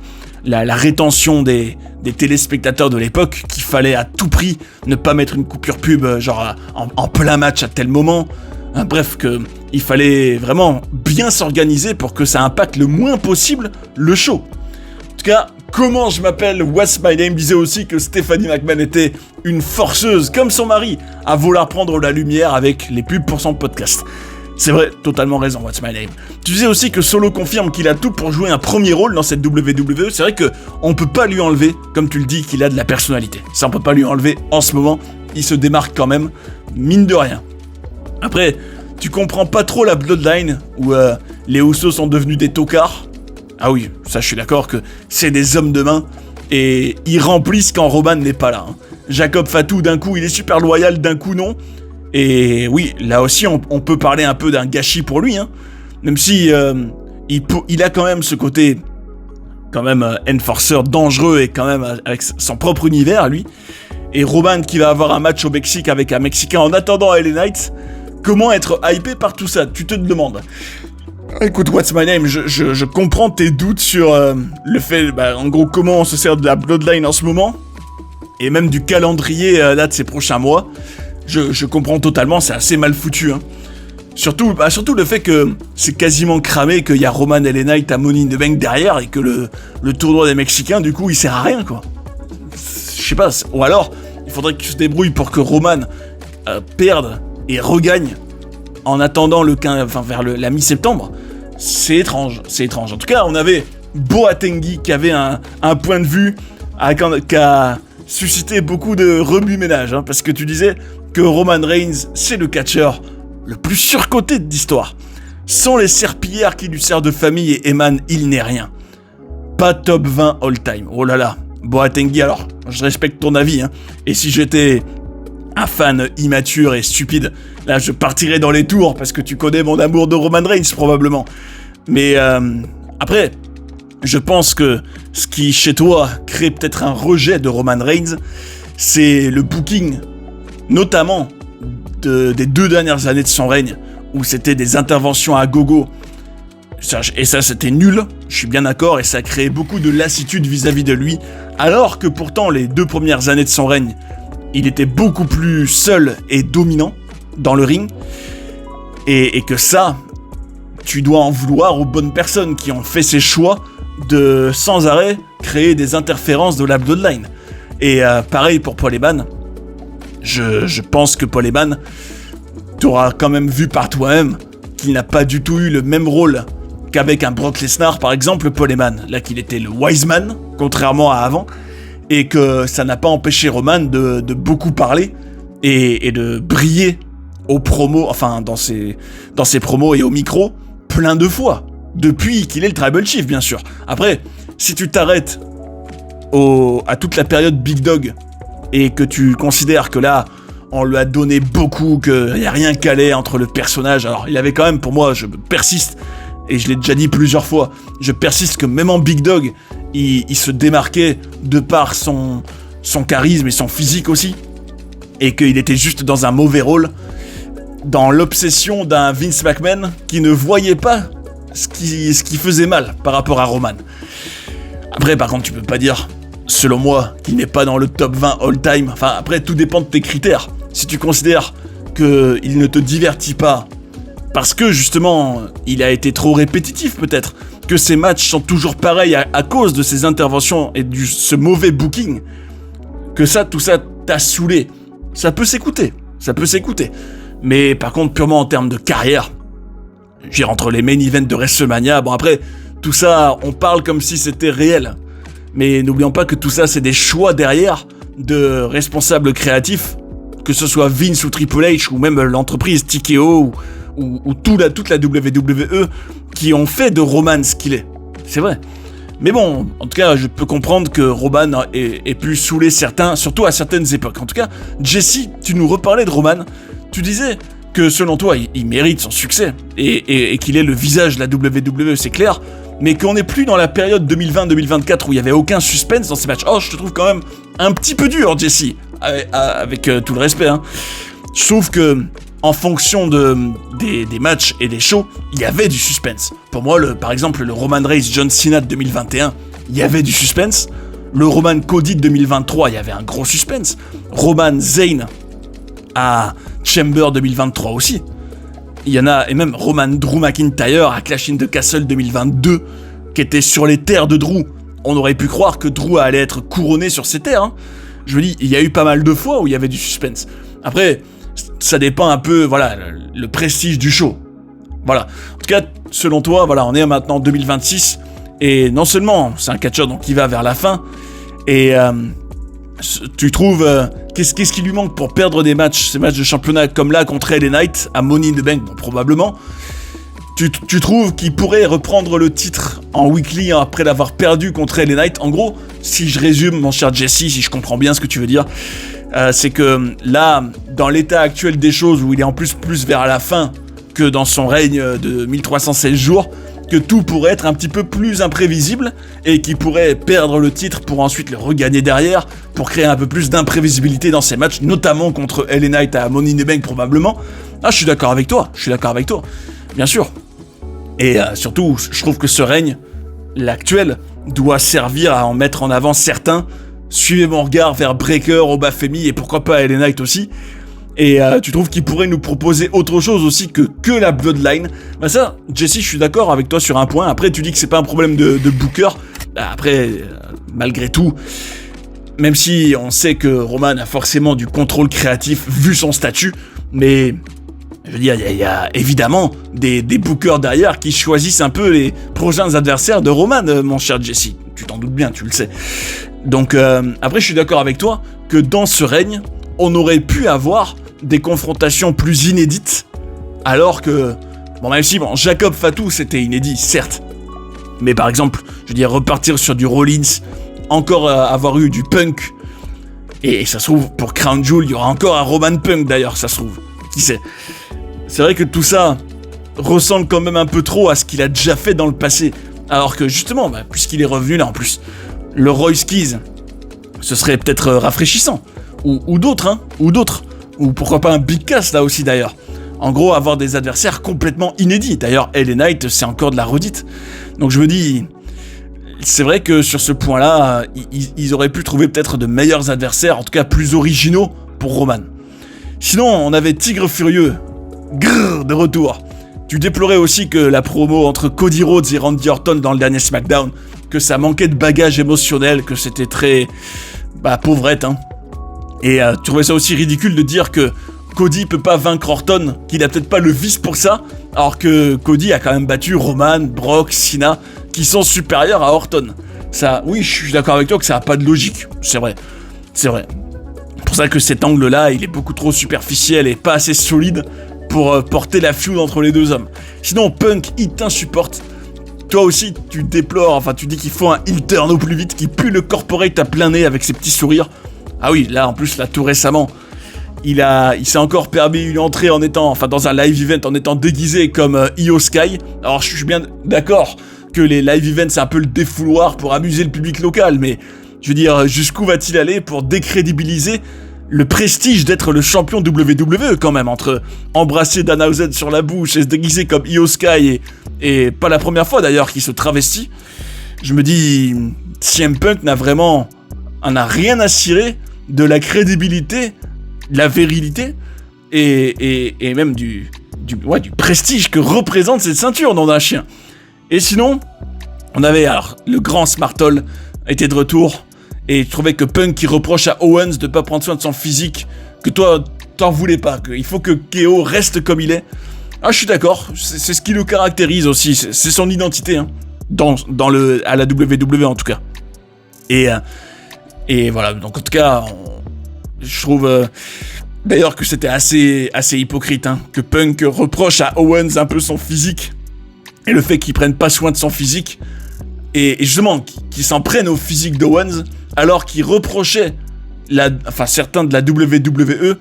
la rétention des téléspectateurs de l'époque, qu'il fallait à tout prix ne pas mettre une coupure pub genre en plein match à tel moment. Hein, bref, qu'il fallait vraiment bien s'organiser pour que ça impacte le moins possible le show. En tout cas, comment je m'appelle, What's My Name disait aussi que Stephanie McMahon était une forceuse, comme son mari, à vouloir prendre la lumière avec les pubs pour son podcast. C'est vrai, totalement raison, What's My Name. Tu disais aussi que Solo confirme qu'il a tout pour jouer un premier rôle dans cette WWE. C'est vrai que on peut pas lui enlever, comme tu le dis, qu'il a de la personnalité. Ça, on peut pas lui enlever en ce moment. Il se démarque quand même, mine de rien. Après, tu comprends pas trop la Bloodline, où les Usos sont devenus des tocards. Ah oui, ça je suis d'accord que c'est des hommes de main, et ils remplissent quand Roman n'est pas là. Jacob Fatu, d'un coup, il est super loyal, d'un coup, non. Et oui, là aussi, on peut parler un peu d'un gâchis pour lui, même si il a quand même ce côté, quand même, enforcer dangereux et quand même avec son propre univers, lui. Et Roman qui va avoir un match au Mexique avec un Mexicain en attendant LA Knight, comment être hypé par tout ça, tu te demandes. Écoute, What's My Name, je comprends tes doutes sur le fait, en gros, comment on se sert de la Bloodline en ce moment, et même du calendrier là de ces prochains mois. Je comprends totalement, c'est assez mal foutu. Surtout le fait que c'est quasiment cramé, qu'il y a Roman LA Knight à Money in the Bank derrière, et que le tournoi des Mexicains, du coup, il sert à rien, quoi. Je sais pas, ou alors, il faudrait que tu te débrouilles pour que Roman perde et regagne en attendant vers la mi-septembre. C'est étrange. En tout cas, on avait Boatengui qui avait un point de vue qui a suscité beaucoup de remue-ménage, parce que tu disais que Roman Reigns, c'est le catcheur le plus surcoté de l'histoire. Sans les serpillères qui lui servent de famille et Eman, il n'est rien. Pas top 20 all-time. Oh là là. Boatengui, alors, je respecte ton avis, et si j'étais un fan immature et stupide, là je partirais dans les tours, parce que tu connais mon amour de Roman Reigns, probablement. Mais après, je pense que ce qui, chez toi, crée peut-être un rejet de Roman Reigns, c'est le booking, notamment des 2 dernières années de son règne, où c'était des interventions à gogo. Et ça, c'était nul, je suis bien d'accord, et ça a créé beaucoup de lassitude vis-à-vis de lui, alors que pourtant, les 2 premières années de son règne, il était beaucoup plus seul et dominant dans le ring, et que ça, tu dois en vouloir aux bonnes personnes qui ont fait ces choix de, sans arrêt, créer des interférences de la Bloodline. Et pareil pour Paul Heyman, je pense que Paul Heyman, t'auras quand même vu par toi-même qu'il n'a pas du tout eu le même rôle qu'avec un Brock Lesnar, par exemple, Paul Heyman, là qu'il était le wise man, contrairement à avant, et que ça n'a pas empêché Roman de beaucoup parler et de briller aux promos, enfin dans ses promos et au micro, plein de fois, depuis qu'il est le Tribal Chief, bien sûr. Après, si tu t'arrêtes à toute la période Big Dog, et que tu considères que là, on lui a donné beaucoup, qu'il n'y a rien qu'allait entre le personnage, alors il avait quand même, pour moi, je persiste, et je l'ai déjà dit plusieurs fois, je persiste que même en Big Dog, il se démarquait de par son charisme et son physique aussi, et qu'il était juste dans un mauvais rôle, dans l'obsession d'un Vince McMahon qui ne voyait pas ce qui faisait mal par rapport à Roman. Après, par contre, tu peux pas dire, selon moi, qu'il n'est pas dans le top 20 all-time. Enfin, après, tout dépend de tes critères. Si tu considères qu'il ne te divertit pas, parce que, justement, il a été trop répétitif, peut-être, que ses matchs sont toujours pareils à cause de ses interventions et de ce mauvais booking, que tout ça t'a saoulé, ça peut s'écouter. Mais, par contre, purement en termes de carrière, entre les main events de WrestleMania, bon après, tout ça, on parle comme si c'était réel. Mais n'oublions pas que tout ça, c'est des choix derrière de responsables créatifs, que ce soit Vince ou Triple H, ou même l'entreprise TKO, ou toute la WWE, qui ont fait de Roman ce qu'il est. C'est vrai. Mais bon, en tout cas, je peux comprendre que Roman ait pu saouler certains, surtout à certaines époques. En tout cas, Jesse, tu nous reparlais de Roman, tu disais que selon toi, il mérite son succès, et qu'il est le visage de la WWE, c'est clair, mais qu'on n'est plus dans la période 2020-2024 où il n'y avait aucun suspense dans ces matchs. Oh, je te trouve quand même un petit peu dur, Jesse, avec tout le respect. Je trouve que, en fonction des matchs et des shows, il y avait du suspense. Pour moi, par exemple, le Roman Reigns John Cena de 2021, il y avait du suspense. Le Roman Cody de 2023, il y avait un gros suspense. Roman Zayn à Chamber 2023 aussi. Il y en a, et même Roman Drew McIntyre à Clash in the Castle 2022, qui était sur les terres de Drew. On aurait pu croire que Drew allait être couronné sur ses terres. Je me dis, il y a eu pas mal de fois où il y avait du suspense. Après, ça dépend un peu, voilà, le prestige du show. Voilà. En tout cas, selon toi, voilà, on est maintenant en 2026, et non seulement c'est un catcheur donc qui va vers la fin, et tu trouves qu'est-ce qui lui manque pour perdre des matchs, ces matchs de championnat comme là contre LA Knight à Money in the Bank, bon, probablement. Tu trouves qu'il pourrait reprendre le titre en weekly après l'avoir perdu contre LA Knight. En gros, si je résume, mon cher Jesse, si je comprends bien ce que tu veux dire, c'est que là, dans l'état actuel des choses, où il est en plus vers la fin que dans son règne de 1316 jours, que tout pourrait être un petit peu plus imprévisible et qu'il pourrait perdre le titre pour ensuite le regagner derrière, pour créer un peu plus d'imprévisibilité dans ses matchs, notamment contre LA Knight à Money in the Bank probablement. Ah, je suis d'accord avec toi, bien sûr. Et surtout, je trouve que ce règne, l'actuel, doit servir à en mettre en avant certains. Suivez mon regard vers Breaker, Obafemi et pourquoi pas LA Knight aussi. Et tu trouves qu'il pourrait nous proposer autre chose aussi que la Bloodline. Bah ça, Jesse, je suis d'accord avec toi sur un point. Après, tu dis que c'est pas un problème de Booker. Après, malgré tout, même si on sait que Roman a forcément du contrôle créatif vu son statut, mais je veux dire, il y a évidemment des bookers derrière qui choisissent un peu les prochains adversaires de Roman, mon cher Jesse. Tu t'en doutes bien, tu le sais. Donc, après, je suis d'accord avec toi que dans ce règne, on aurait pu avoir des confrontations plus inédites, alors que, bon, même si, Jacob Fatu, c'était inédit, certes. Mais par exemple, je veux dire, repartir sur du Rollins, encore avoir eu du Punk, et ça se trouve, pour Crown Jewel, il y aura encore un Roman Punk d'ailleurs, ça se trouve. Qui sait ? C'est vrai que tout ça ressemble quand même un peu trop à ce qu'il a déjà fait dans le passé. Alors que justement, puisqu'il est revenu là en plus, le Royce Keys, ce serait peut-être rafraîchissant. Ou d'autres. Ou pourquoi pas un Big Cass là aussi d'ailleurs. En gros, avoir des adversaires complètement inédits. D'ailleurs, LA Knight, c'est encore de la redite. Donc je me dis, c'est vrai que sur ce point-là, ils auraient pu trouver peut-être de meilleurs adversaires, en tout cas plus originaux pour Roman. Sinon, on avait Tigre Furieux, de retour. Tu déplorais aussi que la promo entre Cody Rhodes et Randy Orton dans le dernier SmackDown, que ça manquait de bagage émotionnel, que c'était très, pauvrette, hein. Et tu trouvais ça aussi ridicule de dire que Cody peut pas vaincre Orton, qu'il a peut-être pas le vice pour ça, alors que Cody a quand même battu Roman, Brock, Cena, qui sont supérieurs à Orton. Ça, oui, je suis d'accord avec toi que ça a pas de logique, c'est vrai. C'est pour ça que cet angle-là, il est beaucoup trop superficiel et pas assez solide pour porter la feud entre les deux hommes. Sinon, Punk, il t'insupporte. Toi aussi, tu déplores, tu dis qu'il faut un heel turn au plus vite, qui pue le corporate à plein nez avec ses petits sourires. Ah oui, là, en plus, là, tout récemment, il s'est encore permis une entrée en étant, dans un live event, en étant déguisé comme Io Sky. Alors, je suis bien d'accord que les live events, c'est un peu le défouloir pour amuser le public local, mais je veux dire, jusqu'où va-t-il aller pour décrédibiliser le prestige d'être le champion WWE quand même, entre embrasser Danhausen sur la bouche et se déguiser comme Io Sky et pas la première fois d'ailleurs qu'il se travestit. Je me dis, CM Punk n'a rien à cirer de la crédibilité, de la virilité et même du prestige que représente cette ceinture, nom d'un chien. Et sinon, on avait alors le grand Smartol était de retour. Et je trouvais que Punk qui reproche à Owens de pas prendre soin de son physique, que toi t'en voulais pas, qu'il faut que KO reste comme il est. Ah, je suis d'accord, c'est ce qui le caractérise aussi, c'est son identité, hein, à la WWE en tout cas. Et voilà, donc en tout cas, je trouve d'ailleurs que c'était assez hypocrite, hein, que Punk reproche à Owens un peu son physique, et le fait qu'il prenne pas soin de son physique, et justement qu'il s'en prenne au physique d'Owens, alors qu'il reprochait certains de la WWE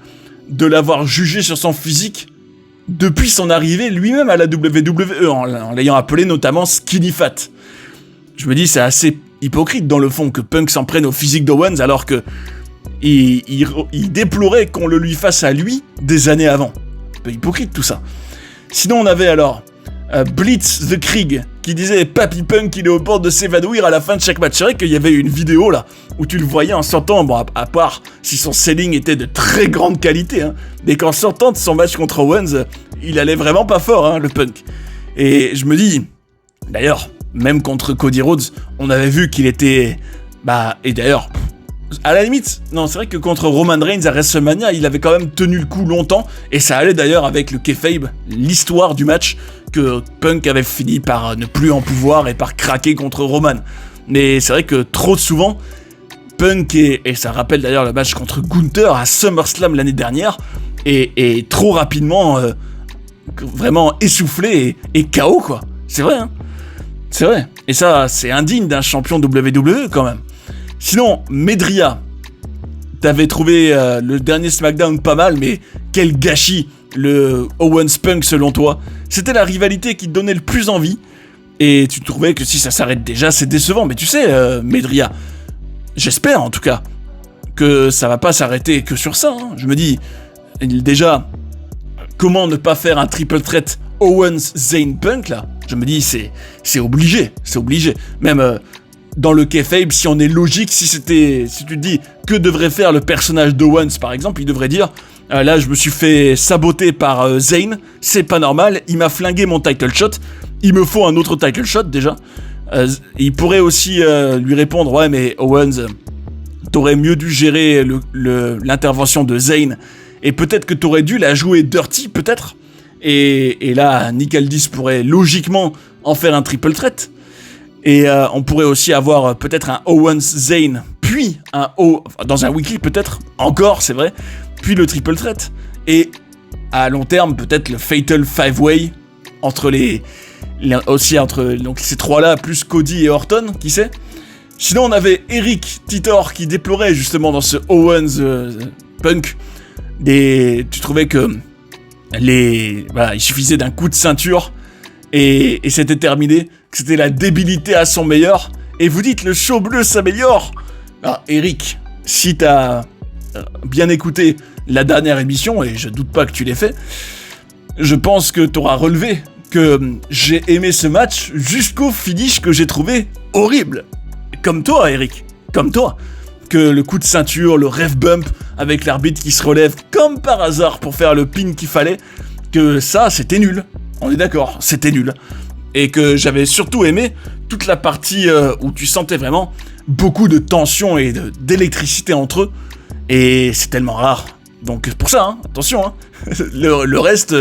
de l'avoir jugé sur son physique depuis son arrivée lui-même à la WWE, en l'ayant appelé notamment Skinny Fat. Je me dis, c'est assez hypocrite dans le fond que Punk s'en prenne au physique d'Owens alors que il déplorait qu'on le lui fasse à lui des années avant. Un peu hypocrite tout ça. Sinon on avait alors Blitz the Krieg qui disait Papy Punk il est au bord de s'évanouir à la fin de chaque match. C'est vrai qu'il y avait une vidéo là où tu le voyais en sortant, à part si son selling était de très grande qualité, hein, mais qu'en sortant de son match contre Owens, il allait vraiment pas fort, hein, le Punk. Et je me dis, d'ailleurs, même contre Cody Rhodes, on avait vu qu'il était, et d'ailleurs, à la limite, non, c'est vrai que contre Roman Reigns à WrestleMania, il avait quand même tenu le coup longtemps, et ça allait d'ailleurs avec le kayfabe, l'histoire du match, que Punk avait fini par ne plus en pouvoir et par craquer contre Roman. Mais c'est vrai que trop souvent, Punk, et ça rappelle d'ailleurs le match contre Gunther à SummerSlam l'année dernière, et trop rapidement, vraiment essoufflé et KO, quoi. C'est vrai, hein. C'est vrai. Et ça, c'est indigne d'un champion WWE, quand même. Sinon, Medria, t'avais trouvé le dernier SmackDown pas mal, mais quel gâchis le Owens-Punk selon toi. C'était la rivalité qui te donnait le plus envie, et tu trouvais que si ça s'arrête déjà, c'est décevant. Mais tu sais, Medria, j'espère en tout cas que ça va pas s'arrêter que sur ça. Hein. Je me dis, déjà, comment ne pas faire un triple threat Owens-Zayn-Punk là ? Je me dis, c'est obligé. Même... dans le kayfabe, si on est logique, si tu te dis que devrait faire le personnage d'Owens par exemple, il devrait dire là je me suis fait saboter par Zayn, c'est pas normal, il m'a flingué mon title shot, il me faut un autre title shot déjà. Il pourrait aussi lui répondre ouais mais Owens, t'aurais mieux dû gérer l'intervention de Zayn et peut-être que t'aurais dû la jouer dirty peut-être, et là Nick Aldis pourrait logiquement en faire un triple threat. Et on pourrait aussi avoir peut-être un Owens-Zayn, puis dans un weekly peut-être, encore c'est vrai, puis le triple threat. Et à long terme, peut-être le Fatal 5-Way entre donc ces trois-là, plus Cody et Orton, qui sait. Sinon on avait Eric Titor qui déplorait justement dans ce Owens-Punk. Tu trouvais que il suffisait d'un coup de ceinture et c'était terminé, que c'était la débilité à son meilleur, et vous dites le show bleu s'améliore. Alors Eric, si t'as bien écouté la dernière émission, et je doute pas que tu l'aies fait, je pense que t'auras relevé que j'ai aimé ce match jusqu'au finish que j'ai trouvé horrible. Comme toi Eric, comme toi, que le coup de ceinture, le ref bump avec l'arbitre qui se relève comme par hasard pour faire le pin qu'il fallait, que ça c'était nul. On est d'accord, c'était nul. Et que j'avais surtout aimé toute la partie où tu sentais vraiment beaucoup de tension et d'électricité entre eux. Et c'est tellement rare. Donc pour ça, attention. Le reste,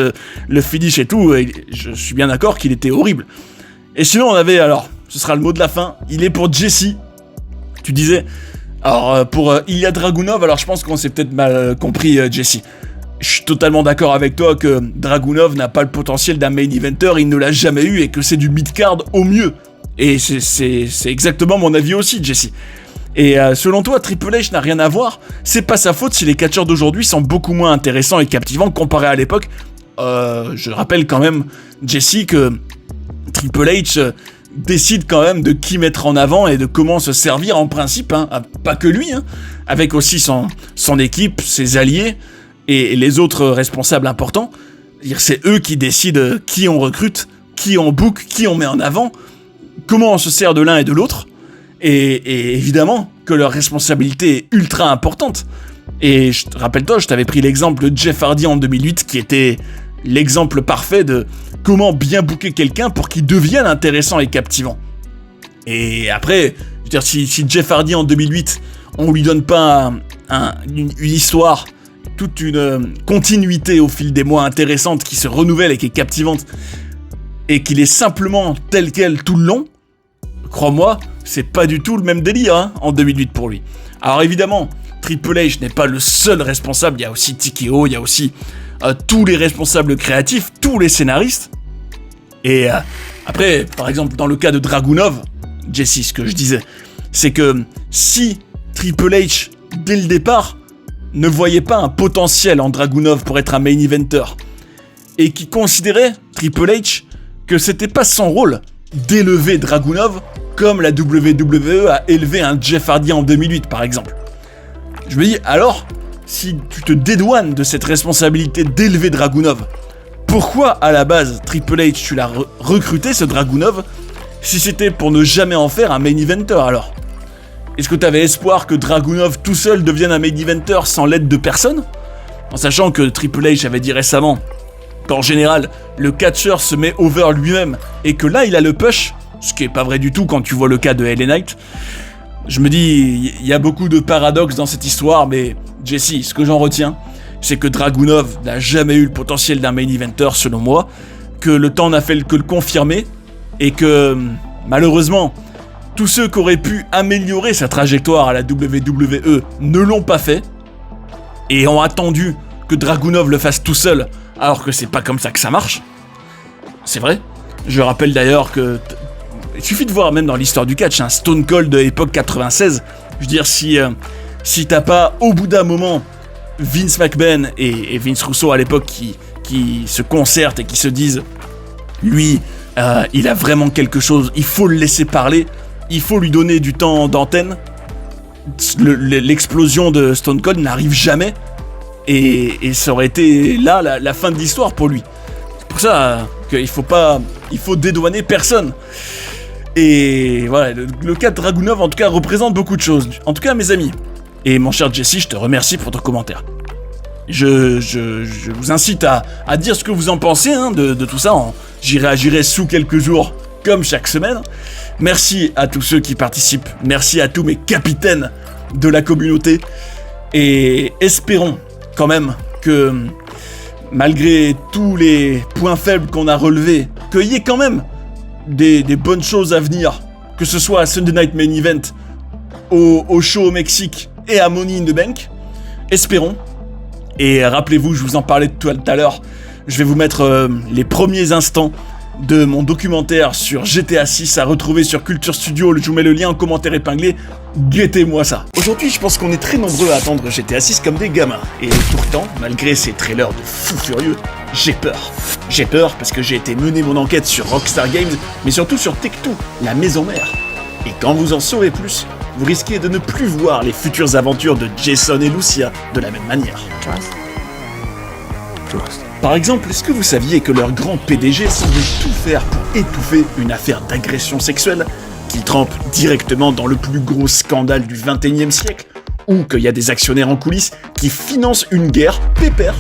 le finish et tout, je suis bien d'accord qu'il était horrible. Et sinon on avait, alors, ce sera le mot de la fin, il est pour Jesse. Tu disais, alors pour Ilya Dragunov, alors je pense qu'on s'est peut-être mal compris Jesse. Je suis totalement d'accord avec toi que Dragunov n'a pas le potentiel d'un main eventer, il ne l'a jamais eu, et que c'est du mid-card au mieux. Et c'est exactement mon avis aussi, Jesse. Et selon toi, Triple H n'a rien à voir, c'est pas sa faute si les catcheurs d'aujourd'hui sont beaucoup moins intéressants et captivants comparés à l'époque. Je rappelle quand même, Jesse, que Triple H décide quand même de qui mettre en avant et de comment se servir en principe, pas que lui, avec aussi son équipe, ses alliés, et les autres responsables importants. C'est eux qui décident qui on recrute, qui on book, qui on met en avant, comment on se sert de l'un et de l'autre, et évidemment que leur responsabilité est ultra importante. Et rappelle-toi, je t'avais pris l'exemple de Jeff Hardy en 2008, qui était l'exemple parfait de comment bien booker quelqu'un pour qu'il devienne intéressant et captivant. Et après, je veux dire, si Jeff Hardy en 2008, on lui donne pas une histoire, toute une continuité au fil des mois intéressante qui se renouvelle et qui est captivante, et qu'il est simplement tel quel tout le long, crois-moi, c'est pas du tout le même délire en 2008 pour lui. Alors évidemment, Triple H n'est pas le seul responsable, il y a aussi TKO, il y a aussi tous les responsables créatifs, tous les scénaristes. Et après, par exemple, dans le cas de Dragunov, Jesse, ce que je disais, c'est que si Triple H, dès le départ, ne voyait pas un potentiel en Dragunov pour être un main eventer, et qui considérait, Triple H, que c'était pas son rôle d'élever Dragunov comme la WWE a élevé un Jeff Hardy en 2008 par exemple. Je me dis, alors, si tu te dédouanes de cette responsabilité d'élever Dragunov, pourquoi à la base Triple H tu l'as recruté ce Dragunov si c'était pour ne jamais en faire un main eventer alors? Est-ce que t'avais espoir que Dragunov tout seul devienne un main eventer sans l'aide de personne? En sachant que Triple H avait dit récemment qu'en général, le catcheur se met over lui-même et que là il a le push, ce qui est pas vrai du tout quand tu vois le cas de LA Knight. Je me dis, il y a beaucoup de paradoxes dans cette histoire, mais Jesse, ce que j'en retiens, c'est que Dragunov n'a jamais eu le potentiel d'un main eventer selon moi, que le temps n'a fait que le confirmer, et que, malheureusement, tous ceux qui auraient pu améliorer sa trajectoire à la WWE ne l'ont pas fait, et ont attendu que Dragunov le fasse tout seul, alors que c'est pas comme ça que ça marche. C'est vrai. Je rappelle d'ailleurs que... Il suffit de voir même dans l'histoire du catch, Stone Cold de l'époque 96, je veux dire, si t'as pas, au bout d'un moment, Vince McMahon et Vince Russo à l'époque qui se concertent et qui se disent, lui, il a vraiment quelque chose, il faut le laisser parler, il faut lui donner du temps d'antenne, l'explosion de Stone Cold n'arrive jamais, et ça aurait été là la fin de l'histoire pour lui. C'est pour ça qu'il faut dédouaner personne. Et voilà, le cas de Dragunov en tout cas représente beaucoup de choses. En tout cas mes amis, et mon cher Jesse, je te remercie pour ton commentaire. Je vous incite à dire ce que vous en pensez de tout ça. J'y réagirai sous quelques jours comme chaque semaine. Merci à tous ceux qui participent, merci à tous mes capitaines de la communauté, et espérons quand même que malgré tous les points faibles qu'on a relevés, qu'il y ait quand même des bonnes choses à venir, que ce soit à Sunday Night Main Event, au show au Mexique et à Money in the Bank. Espérons. Et rappelez-vous, je vous en parlais tout à l'heure, je vais vous mettre les premiers instants de mon documentaire sur GTA 6 à retrouver sur Culture Studio. Je vous mets le lien en commentaire épinglé. Guettez-moi ça. Aujourd'hui, je pense qu'on est très nombreux à attendre GTA 6 comme des gamins. Et pourtant, malgré ces trailers de fous furieux, j'ai peur. J'ai peur parce que j'ai été mener mon enquête sur Rockstar Games, mais surtout sur Take-Two, la maison mère. Et quand vous en saurez plus, vous risquez de ne plus voir les futures aventures de Jason et Lucia de la même manière. Par exemple, est-ce que vous saviez que leur grand PDG semblait tout faire pour étouffer une affaire d'agression sexuelle qui trempe directement dans le plus gros scandale du XXIe siècle, ou qu'il y a des actionnaires en coulisses qui financent une guerre pépère?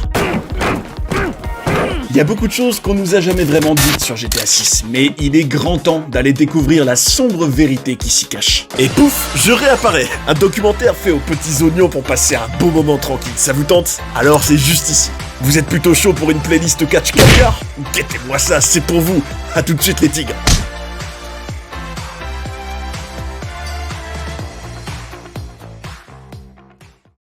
Il y a beaucoup de choses qu'on nous a jamais vraiment dites sur GTA 6, mais il est grand temps d'aller découvrir la sombre vérité qui s'y cache. Et pouf, je réapparais. Un documentaire fait aux petits oignons pour passer un beau moment tranquille. Ça vous tente? Alors c'est juste ici. Vous êtes plutôt chaud pour une playlist catch caviar? Guettez-moi ça, c'est pour vous. À tout de suite les tigres.